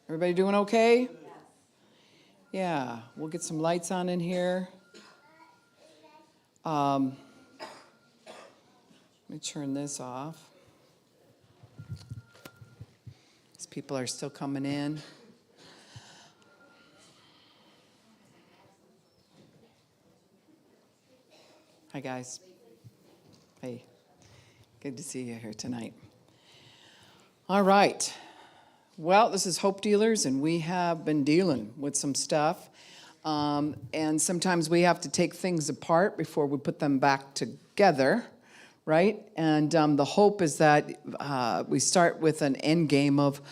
Everybody doing okay? Yeah, we'll get some lights on in here. Let me turn this off. These people are still coming in. Hi, guys. Hey, good to see you here tonight. All right. Well, this is Hope Dealers, and we have been dealing with some stuff. And sometimes we have to take things apart before we put them back together, right? And the hope is that we start with an end game of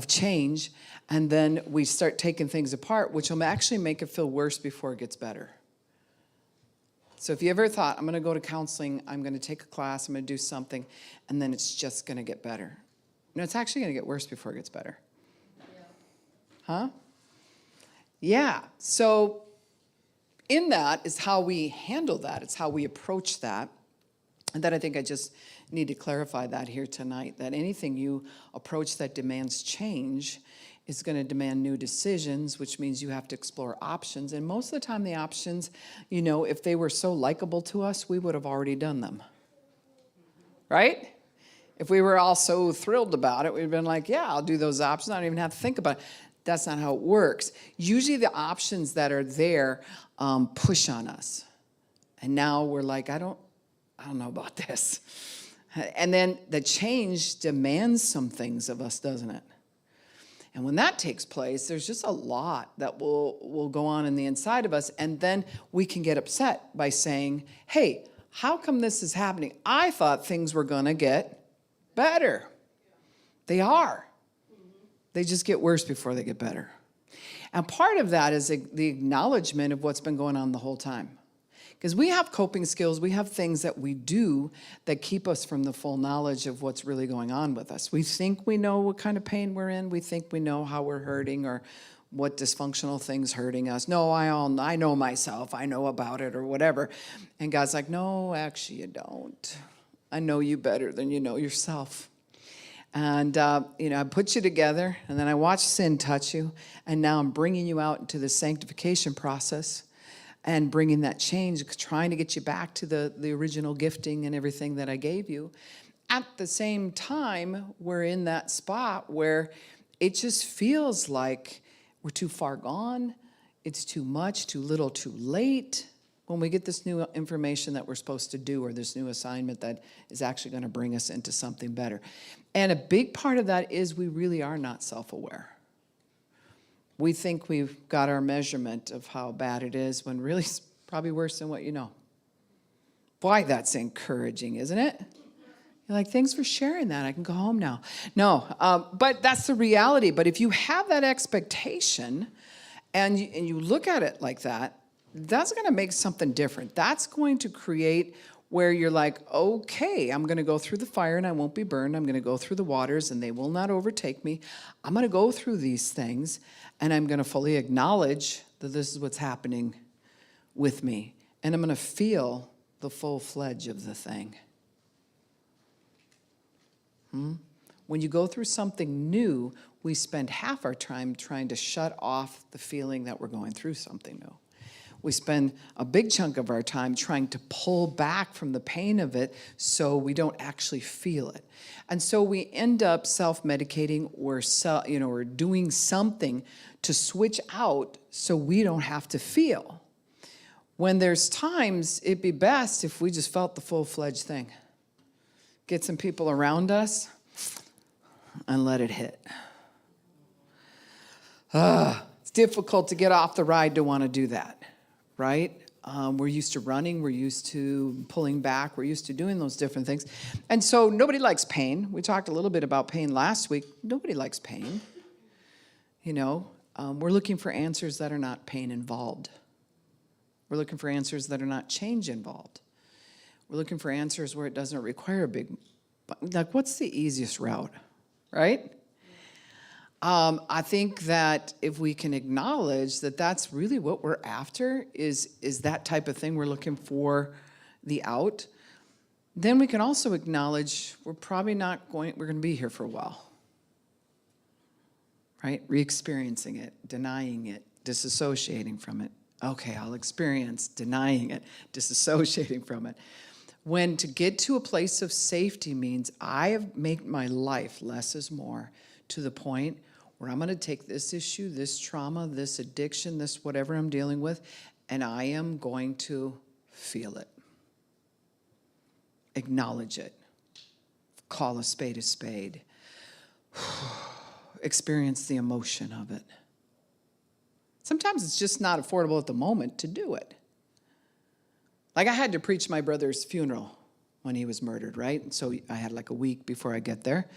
change, and then we start taking things apart, which will actually make it feel worse before it gets better. So if you ever thought, I'm going to go to counseling, I'm going to take a class, I'm going to do something, and then it's just going to get better. No, it's actually going to get worse before it gets better. Huh? Yeah. So in that is how we handle that. It's how we approach that. And that I think I just need to clarify that here tonight, that anything you approach that demands change is going to demand new decisions, which means you have to explore options. And most of the time the options, you know, if they were so likable to us, we would have already done them. Right? If we were all so thrilled about it, we'd been like, yeah, I'll do those options. I don't even have to think about it. That's not how it works. Usually the options that are there push on us. And now we're like, I don't know about this. And then the change demands some things of us, doesn't it? And when that takes place, there's just a lot that will go on in the inside of us. And then we can get upset by saying, hey, how come this is happening? I thought things were going to get better. They are. They just get worse before they get better. And part of that is the acknowledgement of what's been going on the whole time. Because we have coping skills, we have things that we do that keep us from the full knowledge of what's really going on with us. We think we know what kind of pain we're in. We think we know how we're hurting or what dysfunctional thing's hurting us. No, I know myself. I know about it or whatever. And God's like, no, actually you don't. I know you better than you know yourself. And, I put you together, and then I watched sin touch you, and now I'm bringing you out into the sanctification process and bringing that change, trying to get you back to the original gifting and everything that I gave you. At the same time, we're in that spot where it just feels like we're too far gone, it's too much, too little, too late. When we get this new information that we're supposed to do or this new assignment that is actually going to bring us into something better. And a big part of that is we really are not self-aware. We think we've got our measurement of how bad it is when really it's probably worse than what you know. Boy, that's encouraging, isn't it? You're like, thanks for sharing that. I can go home now. No, but that's the reality. But if you have that expectation and you look at it like that, that's going to make something different. That's going to create where you're like, okay, I'm going to go through the fire and I won't be burned. I'm going to go through the waters and they will not overtake me. I'm going to go through these things and I'm going to fully acknowledge that this is what's happening with me. And I'm going to feel the full fledge of the thing. When you go through something new, we spend half our time trying to shut off the feeling that we're going through something new. We spend a big chunk of our time trying to pull back from the pain of it so we don't actually feel it. And so we end up self-medicating or doing something to switch out so we don't have to feel. When there's times, it'd be best if we just felt the full-fledged thing. Get some people around us and let it hit. It's difficult to get off the ride to want to do that. Right? We're used to running. We're used to pulling back. We're used to doing those different things. And so nobody likes pain. We talked a little bit about pain last week. Nobody likes pain. We're looking for answers that are not pain involved. We're looking for answers that are not change involved. We're looking for answers where it doesn't require a big, like what's the easiest route, right? I think that if we can acknowledge that that's really what we're after is that type of thing, we're looking for the out, then we can also acknowledge we're going to be here for a while, right? Re-experiencing it, denying it, disassociating from it. Okay, I'll experience denying it, disassociating from it. When to get to a place of safety means I have made my life less is more, to the point where I'm going to take this issue, this trauma, this addiction, this whatever I'm dealing with, and I am going to feel it. Acknowledge it. Call a spade. Experience the emotion of it. Sometimes it's just not affordable at the moment to do it. Like I had to preach my brother's funeral when he was murdered, right? And so I had like a week before I get there.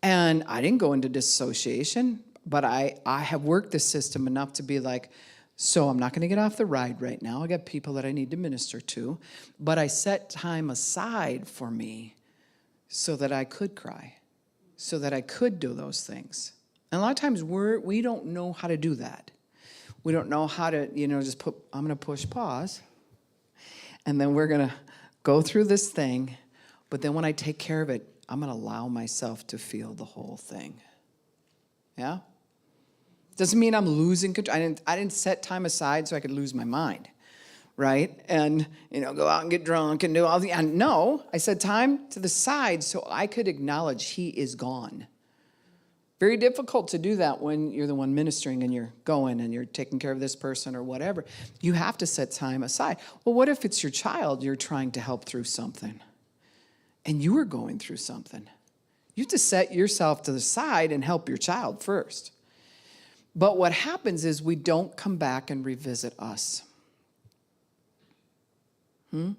And I didn't go into dissociation, but I have worked this system enough to be like, so I'm not going to get off the ride right now. I got people that I need to minister to. But I set time aside for me so that I could cry, so that I could do those things. And a lot of times we don't know how to do that. We don't know how to, just I'm going to push pause. And then we're going to go through this thing. But then when I take care of it, I'm going to allow myself to feel the whole thing. Yeah? Doesn't mean I'm losing control. I didn't set time aside so I could lose my mind, right? And, go out and get drunk and do all the... And no, I set time to the side so I could acknowledge he is gone. Very difficult to do that when you're the one ministering and you're going and you're taking care of this person or whatever. You have to set time aside. Well, what if it's your child you're trying to help through something and you are going through something? You have to set yourself to the side and help your child first. But what happens is we don't come back and revisit us. Then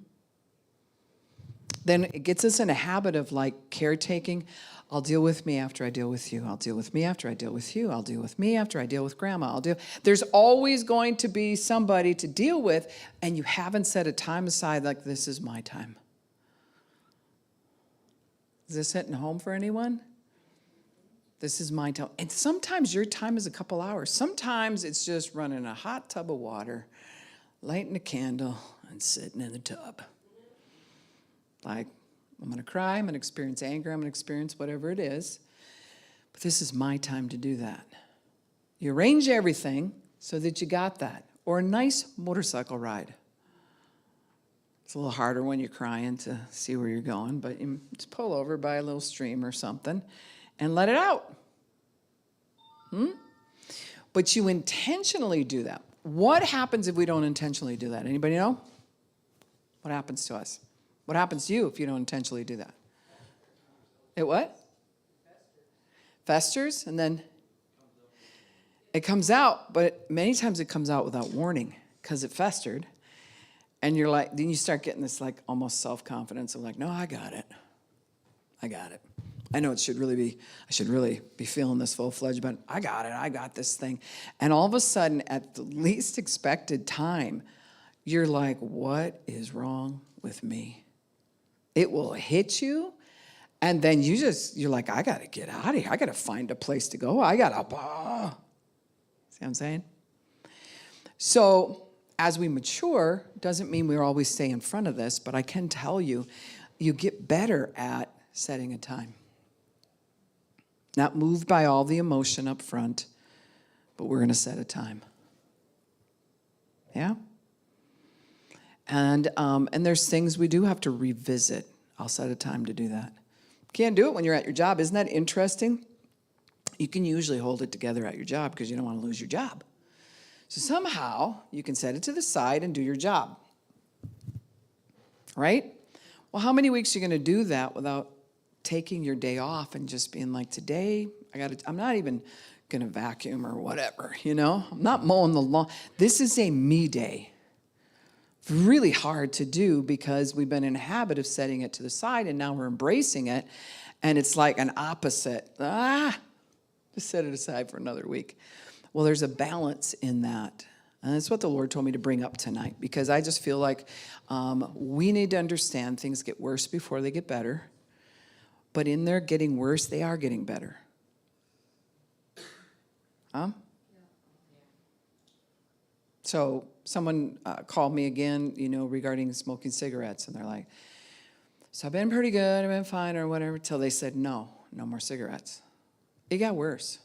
it gets us in a habit of like caretaking. I'll deal with me after I deal with you. I'll deal with me after I deal with you. I'll deal with me after I deal with grandma. There's always going to be somebody to deal with, and you haven't set a time aside like this is my time. Is this hitting home for anyone? This is my time. And sometimes your time is a couple hours. Sometimes it's just running a hot tub of water, lighting a candle, and sitting in the tub. Like, I'm going to cry, I'm going to experience anger, I'm going to experience whatever it is. But this is my time to do that. You arrange everything so that you got that. Or a nice motorcycle ride. It's a little harder when you're crying to see where you're going, but you just pull over by a little stream or something and let it out. But you intentionally do that. What happens if we don't intentionally do that? Anybody know? What happens to us? What happens to you if you don't intentionally do that? It what? Festers, and then it comes out, but many times it comes out without warning because it festered. And you're like, then you start getting this like almost self-confidence of like, no, I got it. I know I should really be feeling this full-fledged, but I got this thing. And all of a sudden, at the least expected time, you're like, what is wrong with me? It will hit you, and then you're like, I got to get out of here. I got to find a place to go. See what I'm saying? So as we mature, doesn't mean we always stay in front of this, but I can tell you, you get better at setting a time. Not moved by all the emotion up front, but we're going to set a time. Yeah? And there's things we do have to revisit. I'll set a time to do that. Can't do it when you're at your job. Isn't that interesting? You can usually hold it together at your job because you don't want to lose your job. So somehow you can set it to the side and do your job. Right? Well, how many weeks are you going to do that without taking your day off and just being like, today, I'm not even going to vacuum or whatever, I'm not mowing the lawn. This is a me day. Really hard to do because we've been in a habit of setting it to the side and now we're embracing it. And it's like an opposite. Just set it aside for another week. Well, there's a balance in that. And that's what the Lord told me to bring up tonight because I just feel like we need to understand things get worse before they get better. But in their getting worse, they are getting better. So someone called me again, regarding smoking cigarettes. And they're like, so I've been pretty good, I've been fine or whatever, till they said, no more cigarettes. It got worse.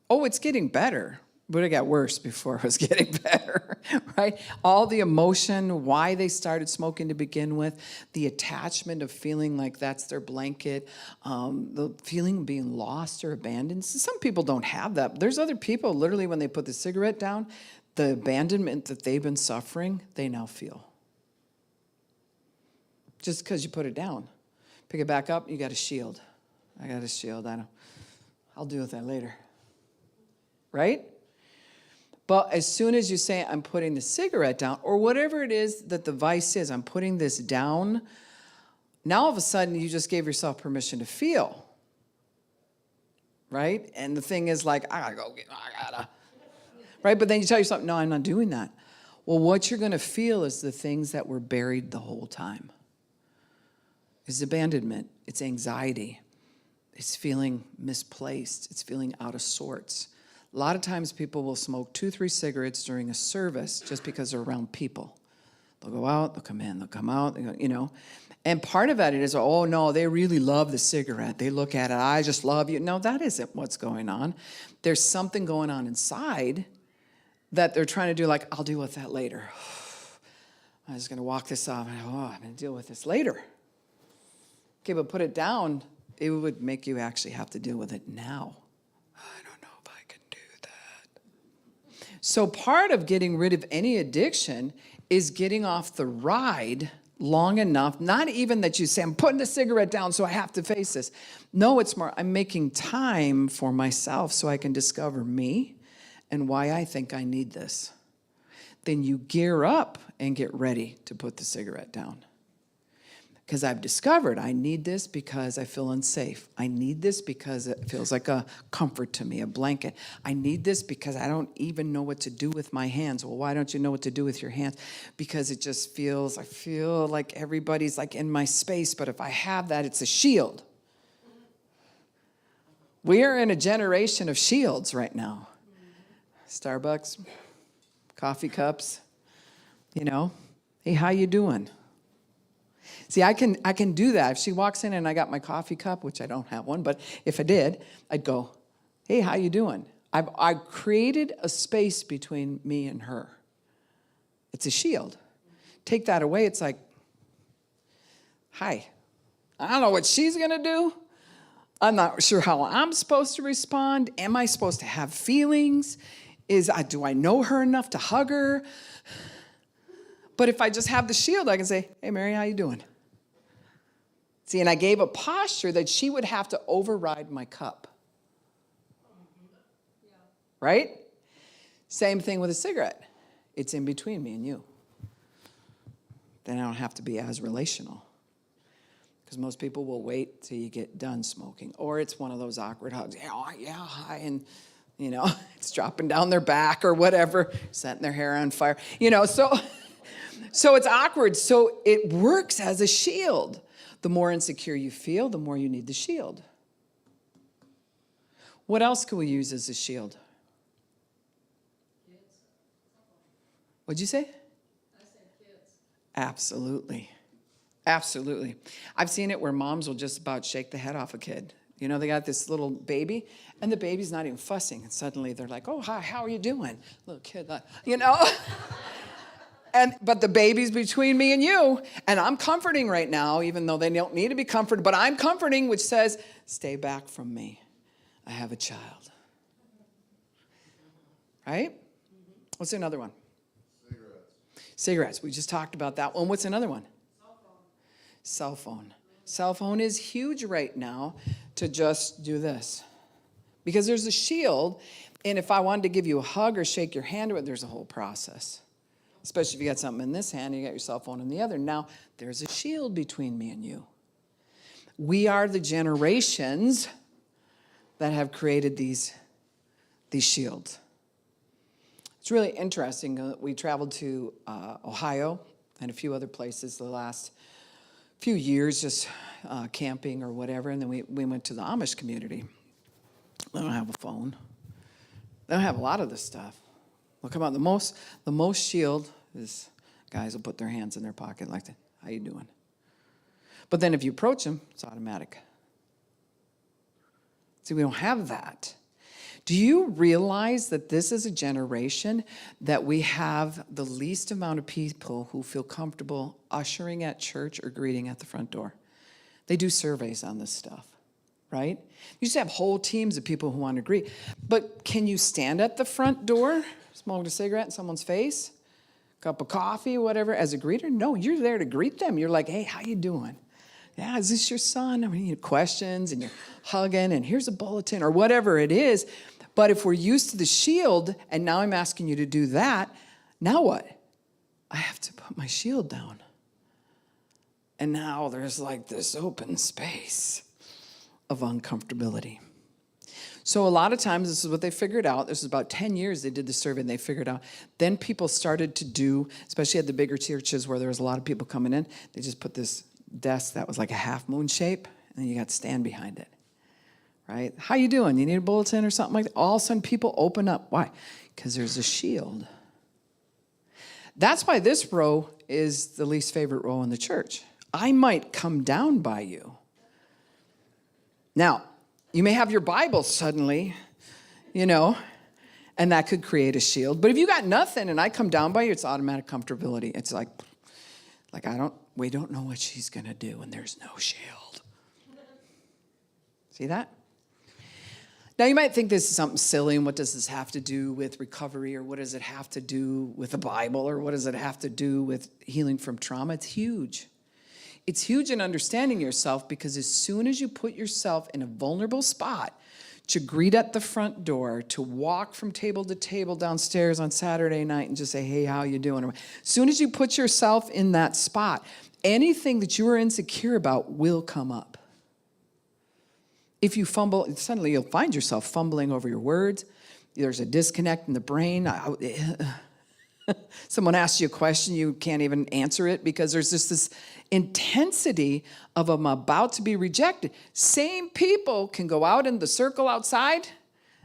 Oh, it's getting better. But it got worse before it was getting better, right? All the emotion, why they started smoking to begin with, the attachment of feeling like that's their blanket, the feeling of being lost or abandoned. Some people don't have that. There's other people, literally, when they put the cigarette down, the abandonment that they've been suffering, they now feel. Just because you put it down. Pick it back up, you got a shield. I got a shield. I'll deal with that later. Right? But as soon as you say, I'm putting the cigarette down, or whatever it is that the vice is, I'm putting this down, now all of a sudden you just gave yourself permission to feel. Right? And the thing is like, I gotta. Right? But then you tell yourself, no, I'm not doing that. Well, what you're going to feel is the things that were buried the whole time. It's abandonment. It's anxiety. It's feeling misplaced. It's feeling out of sorts. A lot of times people will smoke 2-3 cigarettes during a service just because they're around people. They'll go out, they'll come in, they'll come out, And part of that is, oh, no, they really love the cigarette. They look at it, I just love you. No, that isn't what's going on. There's something going on inside that they're trying to do, like, I'll deal with that later. I'm just going to walk this off. I'm going to deal with this later. Okay, but put it down, it would make you actually have to deal with it now. So part of getting rid of any addiction is getting off the ride long enough, not even that you say, I'm putting the cigarette down so I have to face this. No, it's more, I'm making time for myself so I can discover me and why I think I need this. Then you gear up and get ready to put the cigarette down. Because I've discovered I need this because I feel unsafe. I need this because it feels like a comfort to me, a blanket. I need this because I don't even know what to do with my hands. Well, why don't you know what to do with your hands? Because it just feels, I feel like everybody's like in my space, but if I have that, it's a shield. We are in a generation of shields right now. Starbucks, coffee cups, hey, how you doing? See, I can do that. If she walks in and I got my coffee cup, which I don't have one, but if I did, I'd go, hey, how you doing? I've created a space between me and her. It's a shield. Take that away, it's like, hi. I don't know what she's going to do. I'm not sure how I'm supposed to respond. Am I supposed to have feelings? Do I know her enough to hug her? But if I just have the shield, I can say, hey, Mary, how you doing? See, and I gave a posture that she would have to override my cup. Right? Same thing with a cigarette. It's in between me and you. Then I don't have to be as relational. Because most people will wait till you get done smoking. Or it's one of those awkward hugs. Yeah, hi. And, it's dropping down their back or whatever, setting their hair on fire. So it's awkward. So it works as a shield. The more insecure you feel, the more you need the shield. What else can we use as a shield? Kids. What'd you say? I said kids. Absolutely. Absolutely. I've seen it where moms will just about shake the head off a kid. They got this little baby, and the baby's not even fussing. And suddenly they're like, oh, hi, how are you doing? Little kid, But the baby's between me and you, and I'm comforting right now, even though they don't need to be comforted, but I'm comforting, which says, stay back from me. I have a child. Right? What's another one? Cigarettes. We just talked about that one. What's another one? Cell phone. Cell phone is huge right now to just do this. Because there's a shield, and if I wanted to give you a hug or shake your hand, there's a whole process. Especially if you got something in this hand and you got your cell phone in the other. Now, there's a shield between me and you. We are the generations that have created these shields. It's really interesting. We traveled to Ohio and a few other places the last few years, just camping or whatever, and then we went to the Amish community. They don't have a phone. They don't have a lot of this stuff. They'll come out. The most shield is guys will put their hands in their pocket like that. How you doing? But then if you approach them, it's automatic. See, we don't have that. Do you realize that this is a generation that we have the least amount of people who feel comfortable ushering at church or greeting at the front door? They do surveys on this stuff, right? You used to have whole teams of people who want to greet. But can you stand at the front door, smoke a cigarette in someone's face, cup of coffee, whatever, as a greeter? No, you're there to greet them. You're like, hey, how you doing? Yeah, is this your son? I mean, you have questions, and you're hugging, and here's a bulletin, or whatever it is. But if we're used to the shield, and now I'm asking you to do that, now what? I have to put my shield down. And now there's like this open space of uncomfortability. So a lot of times, this is what they figured out. This is about 10 years they did the survey, and they figured out. Then people started to do, especially at the bigger churches where there was a lot of people coming in, they just put this desk that was like a half moon shape, and then you got to stand behind it. Right? How you doing? You need a bulletin or something like that? All of a sudden, people open up. Why? Because there's a shield. That's why this row is the least favorite row in the church. I might come down by you. Now, you may have your Bible suddenly, and that could create a shield. But if you got nothing and I come down by you, it's automatic comfortability. It's like we don't know what she's going to do when there's no shield. See that? Now, you might think this is something silly, and what does this have to do with recovery, or what does it have to do with the Bible, or what does it have to do with healing from trauma? It's huge. It's huge in understanding yourself, because as soon as you put yourself in a vulnerable spot to greet at the front door, to walk from table to table downstairs on Saturday night and just say, hey, how you doing? As soon as you put yourself in that spot, anything that you are insecure about will come up. If you fumble, suddenly you'll find yourself fumbling over your words. There's a disconnect in the brain. Someone asks you a question, you can't even answer it because there's just this intensity of I'm about to be rejected. Same people can go out in the circle outside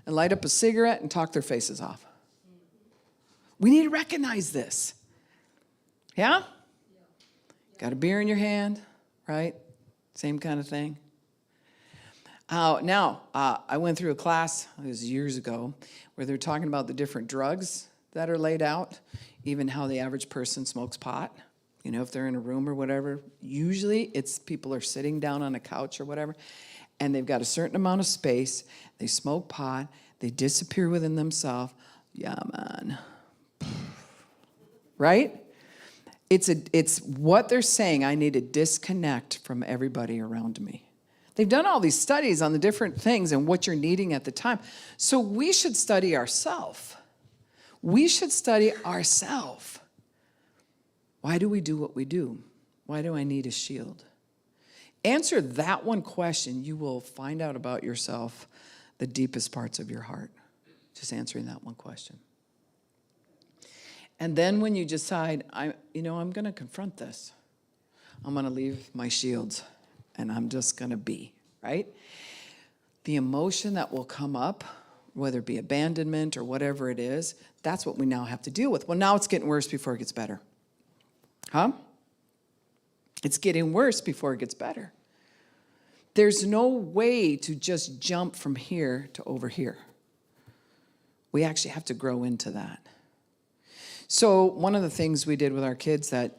and light up a cigarette and talk their faces off. We need to recognize this. Yeah? Got a beer in your hand, right? Same kind of thing. I went through a class, it was years ago, where they're talking about the different drugs that are laid out, even how the average person smokes pot. If they're in a room or whatever, usually it's people are sitting down on a couch or whatever, and they've got a certain amount of space. They smoke pot. They disappear within themselves. Yeah, man. Right? It's what they're saying. I need to disconnect from everybody around me. They've done all these studies on the different things and what you're needing at the time. So we should study ourselves. We should study ourselves. Why do we do what we do? Why do I need a shield? Answer that one question. You will find out about yourself the deepest parts of your heart. Just answering that one question. And then when you decide, I'm going to confront this. I'm going to leave my shields. And I'm just going to be, right? The emotion that will come up, whether it be abandonment or whatever it is, that's what we now have to deal with. Well, now it's getting worse before it gets better. Huh? It's getting worse before it gets better. There's no way to just jump from here to over here. We actually have to grow into that. So one of the things we did with our kids that,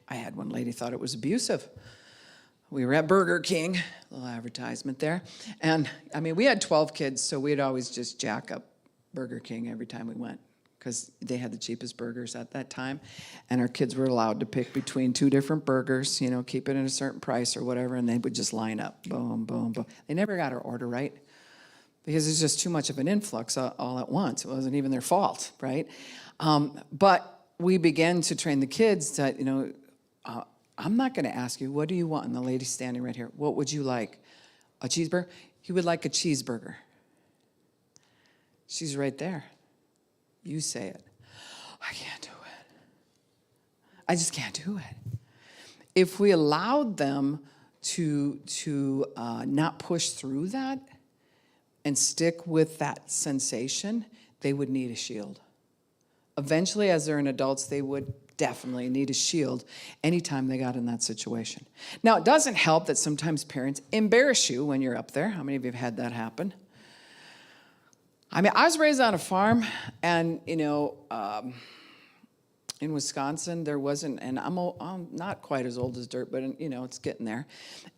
I had one lady thought it was abusive. We were at Burger King, a little advertisement there. And, we had 12 kids, so we'd always just jack up Burger King every time we went because they had the cheapest burgers at that time. And our kids were allowed to pick between two different burgers, keep it at a certain price or whatever, and they would just line up, boom, boom, boom. They never got our order right because it's just too much of an influx all at once. It wasn't even their fault, right? But we began to train the kids that, I'm not going to ask you, what do you want? And the lady standing right here, what would you like? A cheeseburger? He would like a cheeseburger. She's right there. You say it. I can't do it. I just can't do it. If we allowed them to not push through that and stick with that sensation, they would need a shield. Eventually, as they're in adults, they would definitely need a shield anytime they got in that situation. Now, it doesn't help that sometimes parents embarrass you when you're up there. How many of you have had that happen? I mean, I was raised on a farm, and, in Wisconsin, there wasn't, and I'm not quite as old as dirt, but, it's getting there.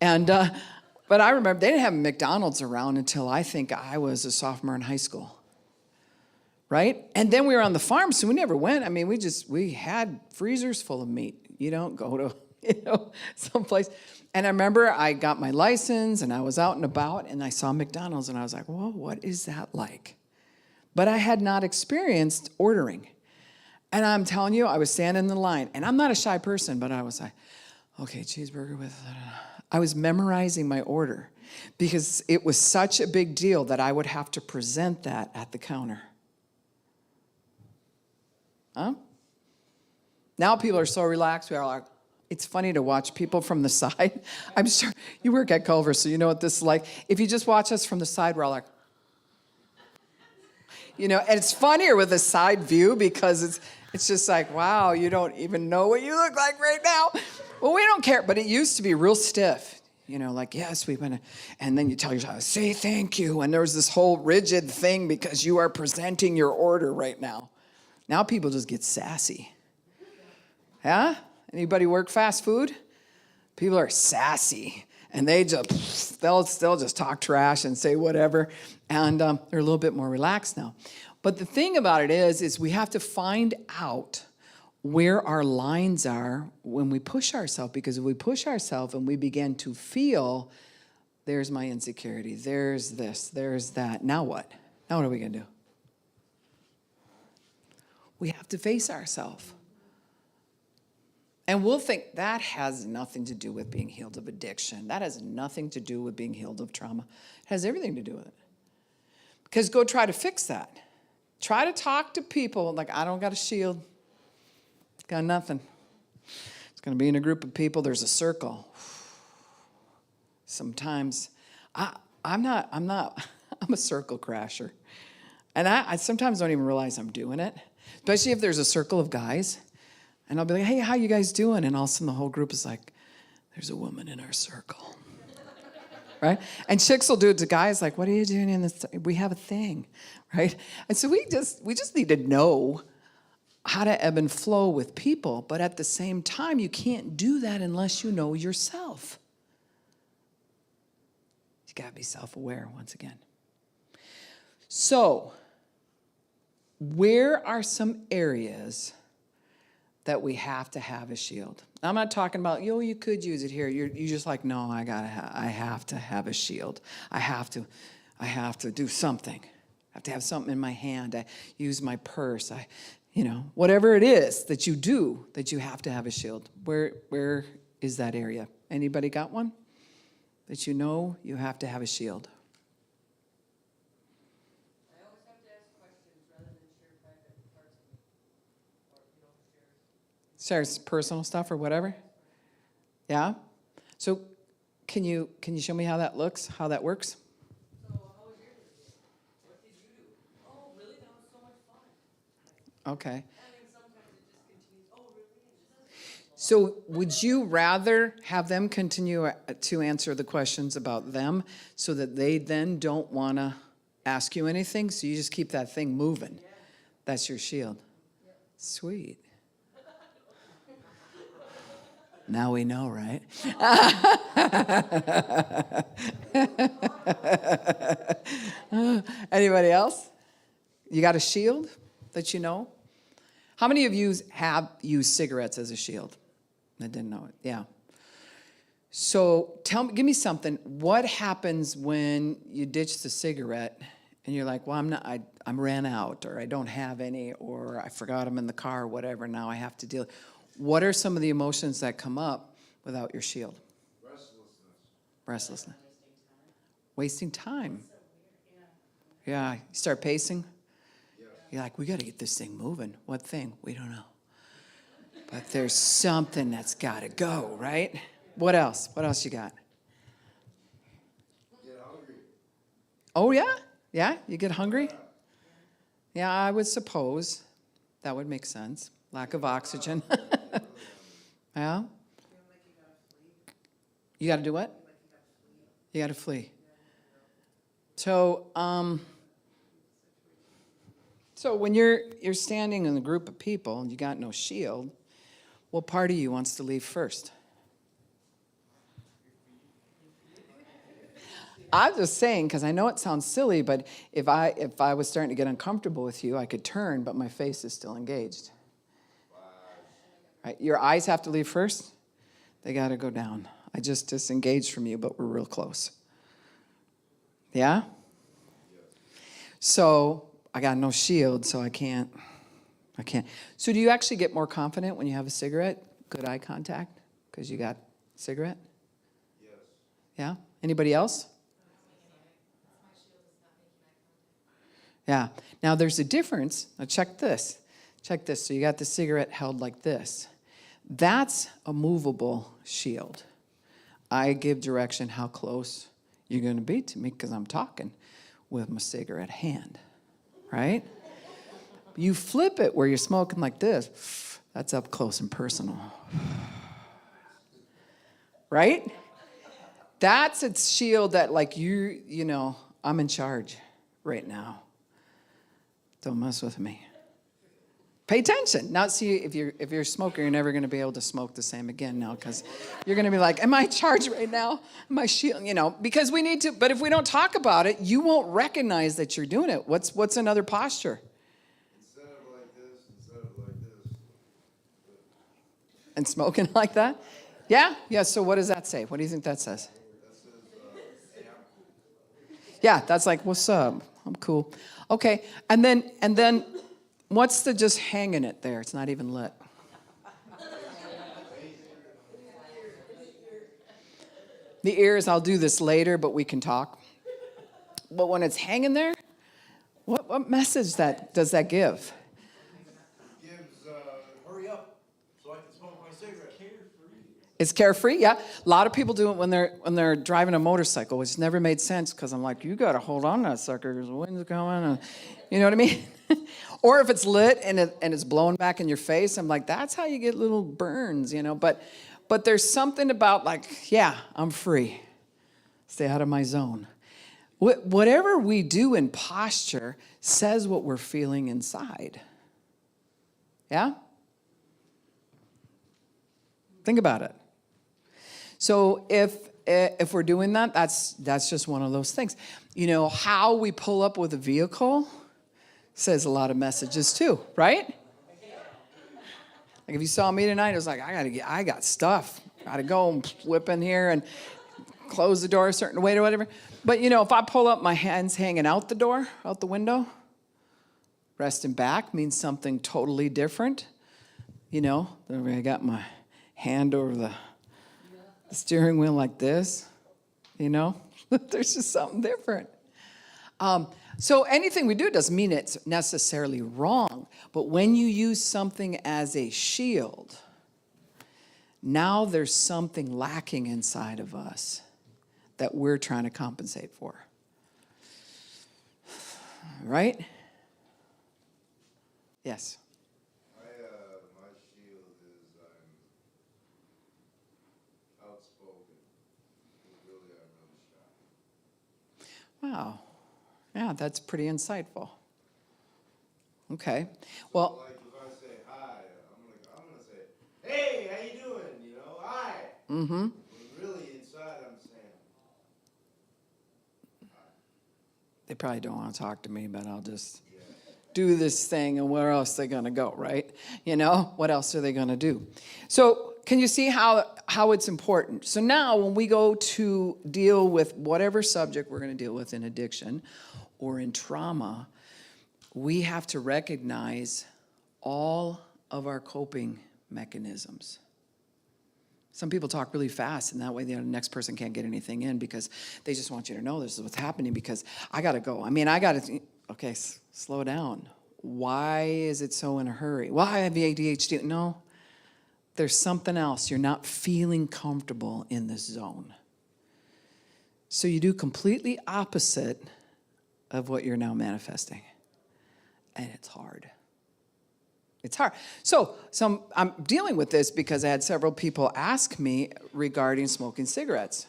And, but I remember they didn't have McDonald's around until I think I was a sophomore in high school. Right? And then we were on the farm, so we never went. I mean, we had freezers full of meat. You don't go to, someplace. And I remember I got my license, and I was out and about, and I saw McDonald's, and I was like, whoa, what is that like? But I had not experienced ordering. And I'm telling you, I was standing in the line, and I'm not a shy person, but I was like, okay, cheeseburger with, I was memorizing my order because it was such a big deal that I would have to present that at the counter. Huh? Now people are so relaxed. We are like, it's funny to watch people from the side. I'm sure you work at Culver, so you know what this is like. If you just watch us from the side, we're all like, and it's funnier with a side view because it's just like, wow, you don't even know what you look like right now. Well, we don't care, but it used to be real stiff. Like, yes, we went, and then you tell yourself, say thank you, and there was this whole rigid thing because you are presenting your order right now. Now people just get sassy. Yeah? Anybody work fast food? People are sassy, and they'll just talk trash and say whatever, and they're a little bit more relaxed now. But the thing about it is we have to find out where our lines are when we push ourselves, because if we push ourselves and we begin to feel, there's my insecurity, there's this, there's that, now what? Now what are we going to do? We have to face ourselves. And we'll think that has nothing to do with being healed of addiction. That has nothing to do with being healed of trauma. It has everything to do with it. Because go try to fix that. Try to talk to people like, I don't got a shield. Got nothing. It's going to be in a group of people. There's a circle. Sometimes I'm a circle crasher. And I sometimes don't even realize I'm doing it. Especially if there's a circle of guys. And I'll be like, hey, how you guys doing? And all of a sudden the whole group is like, there's a woman in our circle. Right? And chicks will do it to guys like, what are you doing in this? We have a thing. Right? And so we just need to know how to ebb and flow with people. But at the same time, you can't do that unless you know yourself. You got to be self-aware once again. So, where are some areas that we have to have a shield? I'm not talking about, you could use it here. You're just like, no, I have to have a shield. I have to do something. I have to have something in my hand. I use my purse. Whatever it is that you do, that you have to have a shield. Where is that area? Anybody got one? That you know you have to have a shield. I always have to ask questions rather than share private parts of me. Or, Shares personal stuff or whatever? Yeah? So can you show me how that looks, how that works? So, how was your day? What did you do? Oh, really? That was so much fun. Okay. I mean, sometimes it just continues. Oh, really? So would you rather have them continue to answer the questions about them so that they then don't want to ask you anything? So you just keep that thing moving. Yeah. That's your shield. Yep. Sweet. Now we know, right? Anybody else? You got a shield that you know? How many of you have used cigarettes as a shield? I didn't know it. Yeah. So give me something. What happens when you ditch the cigarette and you're like, well, I ran out, or I don't have any, or I forgot them in the car, or whatever. Now I have to deal. What are some of the emotions that come up without your shield? Restlessness. Wasting time. Yeah. You start pacing. You're like, we got to get this thing moving. What thing? We don't know. But there's something that's got to go, right? What else? What else you got? Get hungry. Oh, yeah? Yeah? You get hungry? Yeah, I would suppose that would make sense. Lack of oxygen. Yeah? You got to do what? You got to flee. So, So when you're standing in a group of people and you got no shield, what part of you wants to leave first? I'm just saying, because I know it sounds silly, but if I was starting to get uncomfortable with you, I could turn, but my face is still engaged. Right? Your eyes have to leave first. They got to go down. I just disengaged from you, but we're real close. Yeah? So I got no shield, so I can't. So do you actually get more confident when you have a cigarette? Good eye contact? Because you got a cigarette? Yes. Yeah? Anybody else? Yeah. Now there's a difference. Now check this. Check this. So you got the cigarette held like this. That's a movable shield. I give direction how close you're going to be to me because I'm talking with my cigarette hand, right? You flip it where you're smoking like this. That's up close and personal. Right? That's a shield that like you know, I'm in charge right now. Don't mess with me. Pay attention. Now, see, if you're a smoker, you're never going to be able to smoke the same again now because you're going to be like, am I in charge right now? Am I shield? You know, because we need to. But if we don't talk about it, you won't recognize that you're doing it. What's another posture? Instead of like this. And smoking like that? Yeah? Yeah, so what does that say? What do you think that says? That says, Yeah, that's like, what's up? I'm cool. Okay, and then what's the just hanging it there? It's not even lit. The ears, I'll do this later, but we can talk. But when it's hanging there, what message does that give? gives, hurry up so I can smoke my cigarette. It's carefree, yeah. A lot of people do it when they're driving a motorcycle, which never made sense because I'm like, you got to hold on to that sucker because the wind's coming. And, you know what I mean? Or if it's lit and it's blowing back in your face, I'm like, that's how you get little burns, you know. But there's something about like, yeah, I'm free. Stay out of my zone. Whatever we do in posture says what we're feeling inside. Yeah? Think about it. So if we're doing that, that's just one of those things. You know, how we pull up with a vehicle says a lot of messages too, right? Like if you saw me tonight, it was like, I got stuff. Gotta go and whip in here and close the door a certain way or whatever. But you know, if I pull up, my hands hanging out the door, out the window, resting back means something totally different. You know, I got my hand over the steering wheel like this, you know? There's just something different. So anything we do doesn't mean it's necessarily wrong, but when you use something as a shield, now there's something lacking inside of us that we're trying to compensate for. Right? Yes. My shield is I'm outspoken. Really, I'm really shy. Wow. Yeah, that's pretty insightful. Okay. Well, Like if I say hi, I'm gonna say, hey, how you doing? You know, hi. mm-hmm. But really inside I'm saying, They probably don't want to talk to me, but I'll just do this thing, and where else are they going to go, right? You know, what else are they going to do? So can you see how it's important? So now when we go to deal with whatever subject we're going to deal with in addiction or in trauma, we have to recognize all of our coping mechanisms. Some people talk really fast, and that way the next person can't get anything in because they just want you to know this is what's happening because I got to go. I mean, okay, slow down. Why is it so in a hurry? Well, I have ADHD. No, there's something else. You're not feeling comfortable in this zone. So you do completely opposite of what you're now manifesting. And it's hard. It's hard. So I'm dealing with this because I had several people ask me regarding smoking cigarettes.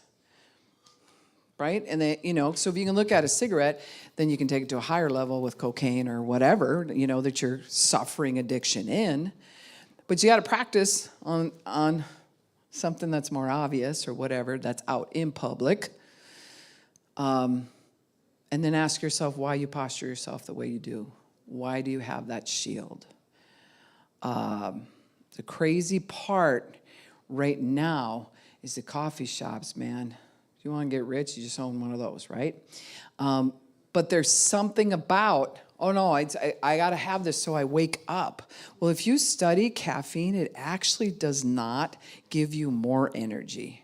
right? And they, so if you can look at a cigarette, then you can take it to a higher level with cocaine or whatever, that you're suffering addiction in. But you got to practice on something that's more obvious or whatever, that's out in public. And then ask yourself why you posture yourself the way you do. Why do you have that shield? The crazy part right now is the coffee shops, man. If you want to get rich, you just own one of those, right? But there's something about, oh no, I got to have this so I wake up. Well, if you study caffeine, it actually does not give you more energy.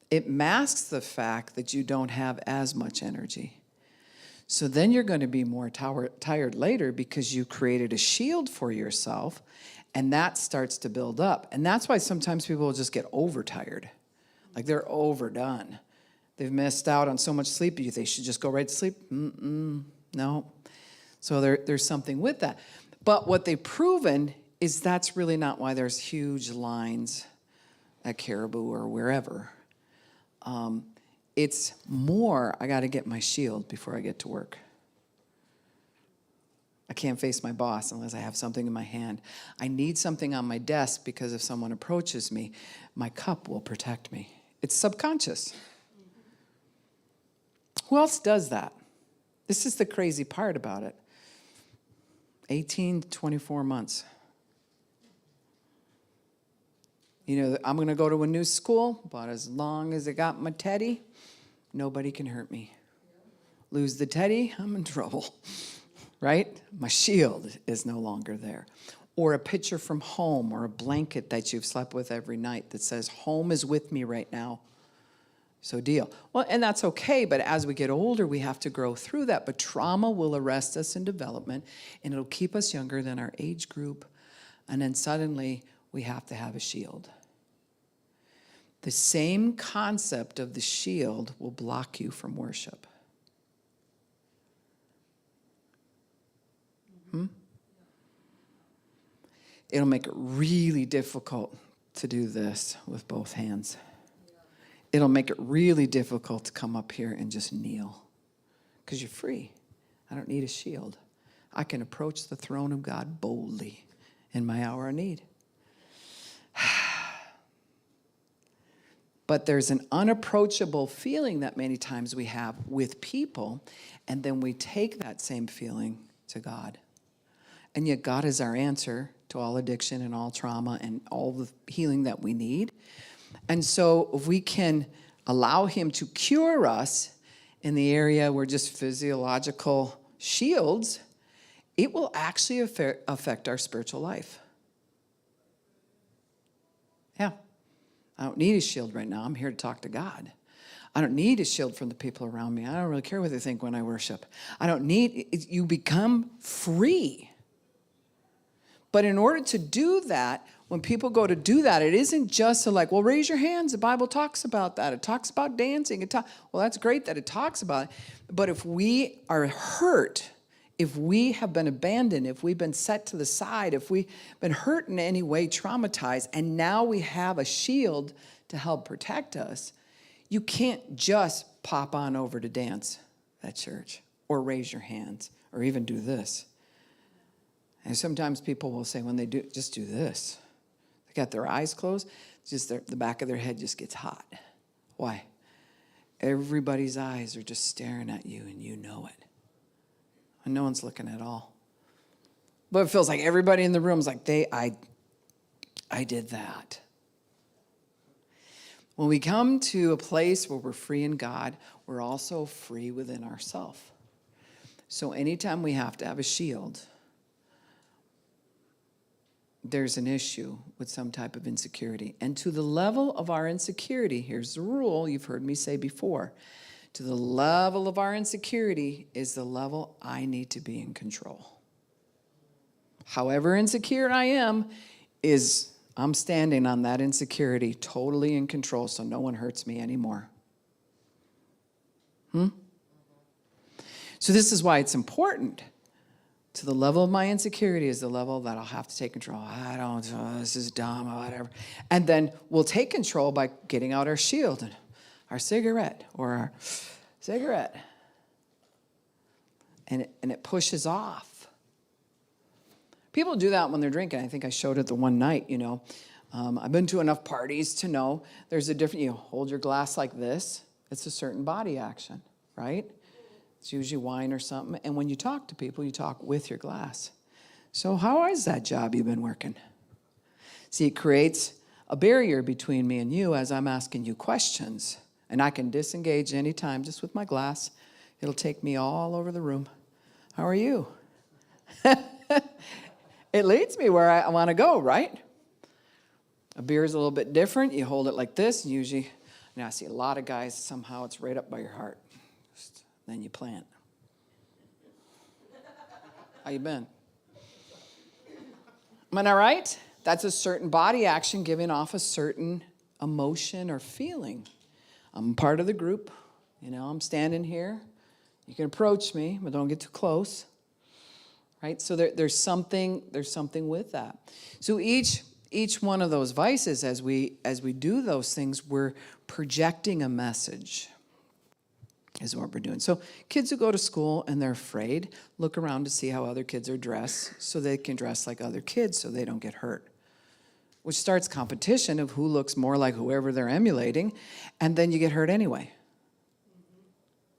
It masks the fact that you don't have as much energy. So then you're going to be more tired later because you created a shield for yourself, and that starts to build up. And that's why sometimes people will just get overtired. Like they're overdone. They've missed out on so much sleep. They should just go right to sleep. No. So there's something with that. But what they've proven is that's really not why there's huge lines at Caribou or wherever. It's more, I got to get my shield before I get to work. I can't face my boss unless I have something in my hand. I need something on my desk because if someone approaches me, my cup will protect me. It's subconscious. Who else does that? This is the crazy part about it. 18 to 24 months. I'm going to go to a new school, but as long as I got my teddy, nobody can hurt me. Lose the teddy, I'm in trouble, right? My shield is no longer there. Or a picture from home or a blanket that you've slept with every night that says, home is with me right now. So deal. Well, and that's okay, but as we get older, we have to grow through that. But trauma will arrest us in development, and it'll keep us younger than our age group. And then suddenly, we have to have a shield. The same concept of the shield will block you from worship. It'll make it really difficult to do this with both hands. It'll make it really difficult to come up here and just kneel because you're free. I don't need a shield. I can approach the throne of God boldly in my hour of need. But there's an unapproachable feeling that many times we have with people, and then we take that same feeling to God. And yet God is our answer to all addiction and all trauma and all the healing that we need. And so if we can allow him to cure us in the area where just physiological shields, it will actually affect our spiritual life. Yeah. I don't need a shield right now. I'm here to talk to God. I don't need a shield from the people around me. I don't really care what they think when I worship. I don't need, you become free. But in order to do that, when people go to do that, it isn't just like, well, raise your hands. The Bible talks about that. It talks about dancing. Well, that's great that it talks about it. But if we are hurt, if we have been abandoned, if we've been set to the side, if we've been hurt in any way, traumatized, and now we have a shield to help protect us, you can't just pop on over to dance at church or raise your hands or even do this. And sometimes people will say when they do, just do this. They got their eyes closed, just the back of their head just gets hot. Why? Everybody's eyes are just staring at you and you know it. And no one's looking at all. But it feels like everybody in the room is like, I did that. When we come to a place where we're free in God, we're also free within ourselves. So anytime we have to have a shield, there's an issue with some type of insecurity. And to the level of our insecurity, here's the rule you've heard me say before. To the level of our insecurity is the level I need to be in control. However insecure I am, I'm standing on that insecurity totally in control so no one hurts me anymore. So this is why it's important. To the level of my insecurity is the level that I'll have to take control. This is dumb or whatever. And then we'll take control by getting out our shield. And our cigarette or our cigarette. And it pushes off. People do that when they're drinking. I think I showed it the one night, you know. I've been to enough parties to know there's a different, you hold your glass like this. It's a certain body action, right? It's usually wine or something. And when you talk to people, you talk with your glass. So how is that job you've been working? See, it creates a barrier between me and you as I'm asking you questions. And I can disengage anytime just with my glass. It'll take me all over the room. How are you? It leads me where I want to go, right? A beer is a little bit different. You hold it like this, and usually, I see a lot of guys, somehow it's right up by your heart. Then you plant. How you been? Am I right? That's a certain body action giving off a certain emotion or feeling. I'm part of the group. You know, I'm standing here. You can approach me, but don't get too close. Right? So there's something with that. So each one of those vices, as we do those things, we're projecting a message, is what we're doing. So kids who go to school and they're afraid, look around to see how other kids are dressed so they can dress like other kids so they don't get hurt. Which starts competition of who looks more like whoever they're emulating, and then you get hurt anyway.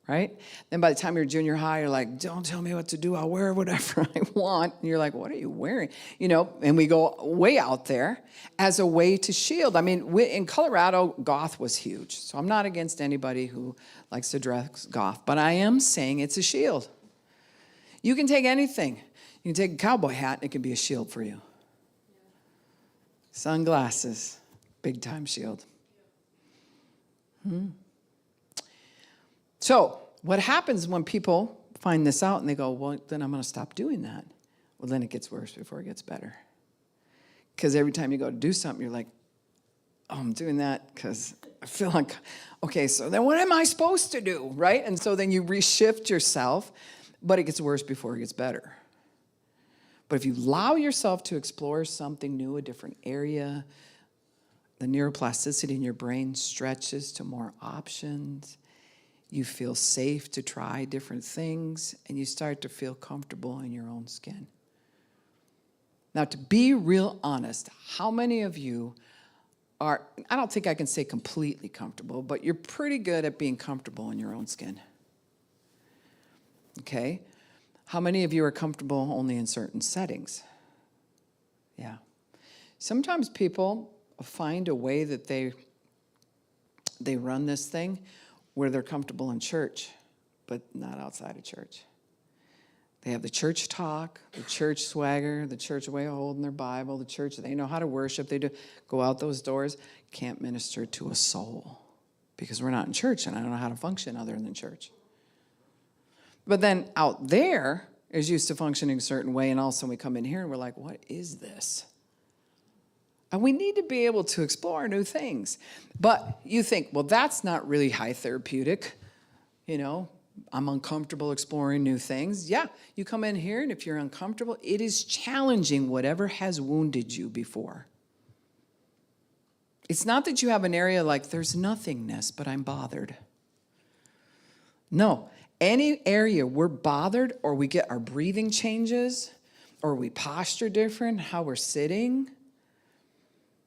Right? Then by the time you're junior high, you're like, don't tell me what to do. I'll wear whatever I want. And you're like, what are you wearing? You know, and we go way out there as a way to shield. I mean, in Colorado, goth was huge. So I'm not against anybody who likes to dress goth, but I am saying it's a shield. You can take anything. You can take a cowboy hat, and it can be a shield for you. Sunglasses, big time shield. So what happens when people find this out and they go, well, then I'm going to stop doing that. Well, then it gets worse before it gets better. Because every time you go to do something, you're like, oh, I'm doing that because I feel like, okay, so then what am I supposed to do, right? And so then you reshift yourself, but it gets worse before it gets better. But if you allow yourself to explore something new, a different area, the neuroplasticity in your brain stretches to more options. You feel safe to try different things, and you start to feel comfortable in your own skin. Now, to be real honest, how many of you are, I don't think I can say completely comfortable, but you're pretty good at being comfortable in your own skin? Okay? How many of you are comfortable only in certain settings? Yeah. Sometimes people find a way that they run this thing where they're comfortable in church, but not outside of church. They have the church talk, the church swagger, the church way of holding their Bible, the church, they know how to worship, they do go out those doors, can't minister to a soul because we're not in church and I don't know how to function other than church. But then out there is used to functioning a certain way, and all of a sudden we come in here and we're like, what is this? And we need to be able to explore new things. But you think, well, that's not really high therapeutic. You know, I'm uncomfortable exploring new things. Yeah, you come in here, and if you're uncomfortable, it is challenging whatever has wounded you before. It's not that you have an area like there's nothingness, but I'm bothered. No, any area we're bothered, or we get our breathing changes, or we posture different, how we're sitting,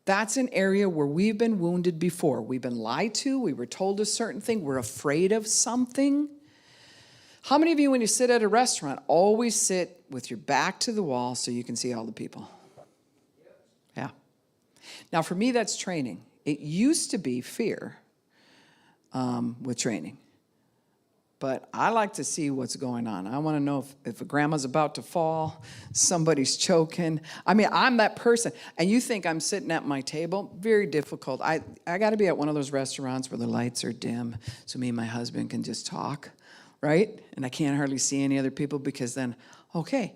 that's an area where we've been wounded before. We've been lied to. We were told a certain thing. We're afraid of something. How many of you, when you sit at a restaurant, always sit with your back to the wall so you can see all the people? Yeah. Now, for me, that's training. It used to be fear with training. But I like to see what's going on. I want to know if a grandma's about to fall, somebody's choking. I mean, I'm that person. And you think I'm sitting at my table? Very difficult. I got to be at one of those restaurants where the lights are dim so me and my husband can just talk, right? And I can't hardly see any other people because then, okay.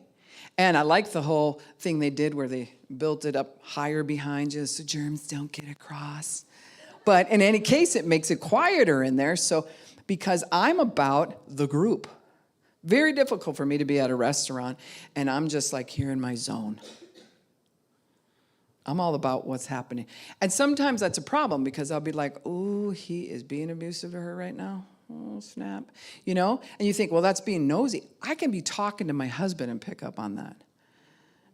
And I like the whole thing they did where they built it up higher behind you so germs don't get across. But in any case, it makes it quieter in there. So because I'm about the group. Very difficult for me to be at a restaurant and I'm just like here in my zone. I'm all about what's happening. And sometimes that's a problem because I'll be like, oh, he is being abusive to her right now. Oh, snap. You know? And you think, well, that's being nosy. I can be talking to my husband and pick up on that.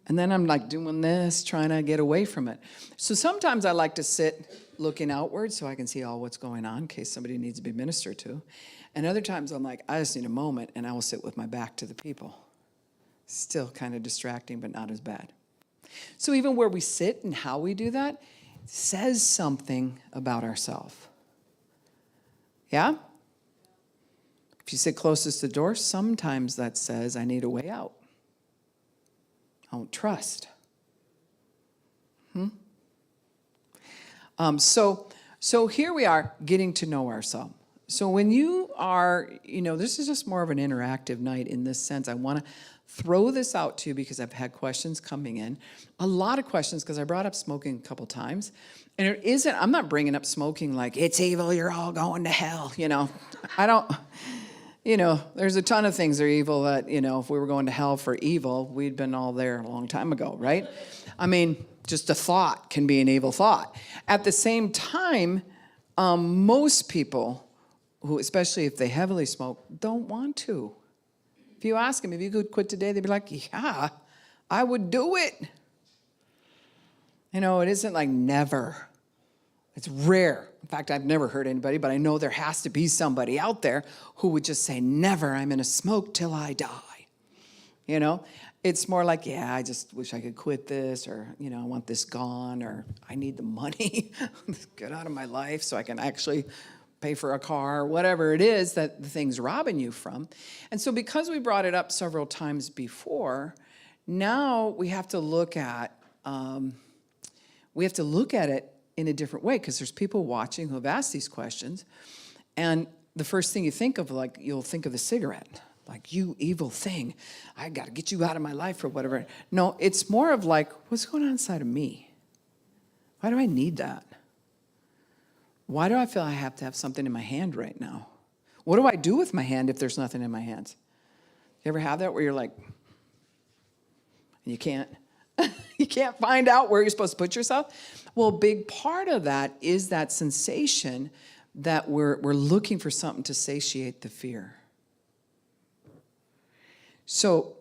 And then I'm like doing this, trying to get away from it. So sometimes I like to sit looking outward so I can see all what's going on in case somebody needs to be ministered to. And other times I'm like, I just need a moment, and I will sit with my back to the people. Still kind of distracting, but not as bad. So even where we sit and how we do that says something about ourselves. Yeah? If you sit closest to the door, sometimes that says, I need a way out. I don't trust. So here we are getting to know ourselves. So when you are, this is just more of an interactive night in this sense. I want to throw this out to you because I've had questions coming in. A lot of questions because I brought up smoking a couple times. And it isn't, I'm not bringing up smoking like, it's evil, you're all going to hell, I don't, there's a ton of things that are evil that, if we were going to hell for evil, we'd been all there a long time ago, right? I mean, just a thought can be an evil thought. At the same time, most people who, especially if they heavily smoke, don't want to. If you ask them, if you could quit today, they'd be like, yeah, I would do it. It isn't like never. It's rare. In fact, I've never heard anybody, but I know there has to be somebody out there who would just say, never, I'm going to smoke till I die. It's more like, yeah, I just wish I could quit this, or, I want this gone, or I need the money, get out of my life so I can actually pay for a car, whatever it is that the thing's robbing you from. And so because we brought it up several times before, now we have to look at it in a different way, because there's people watching who have asked these questions. And the first thing you think of, like, you'll think of the cigarette. Like, you evil thing, I got to get you out of my life or whatever. No, it's more of like, what's going on inside of me? Why do I need that? Why do I feel I have to have something in my hand right now? What do I do with my hand if there's nothing in my hands? You ever have that where you're like, you can't find out where you're supposed to put yourself? Well, a big part of that is that sensation that we're looking for something to satiate the fear. So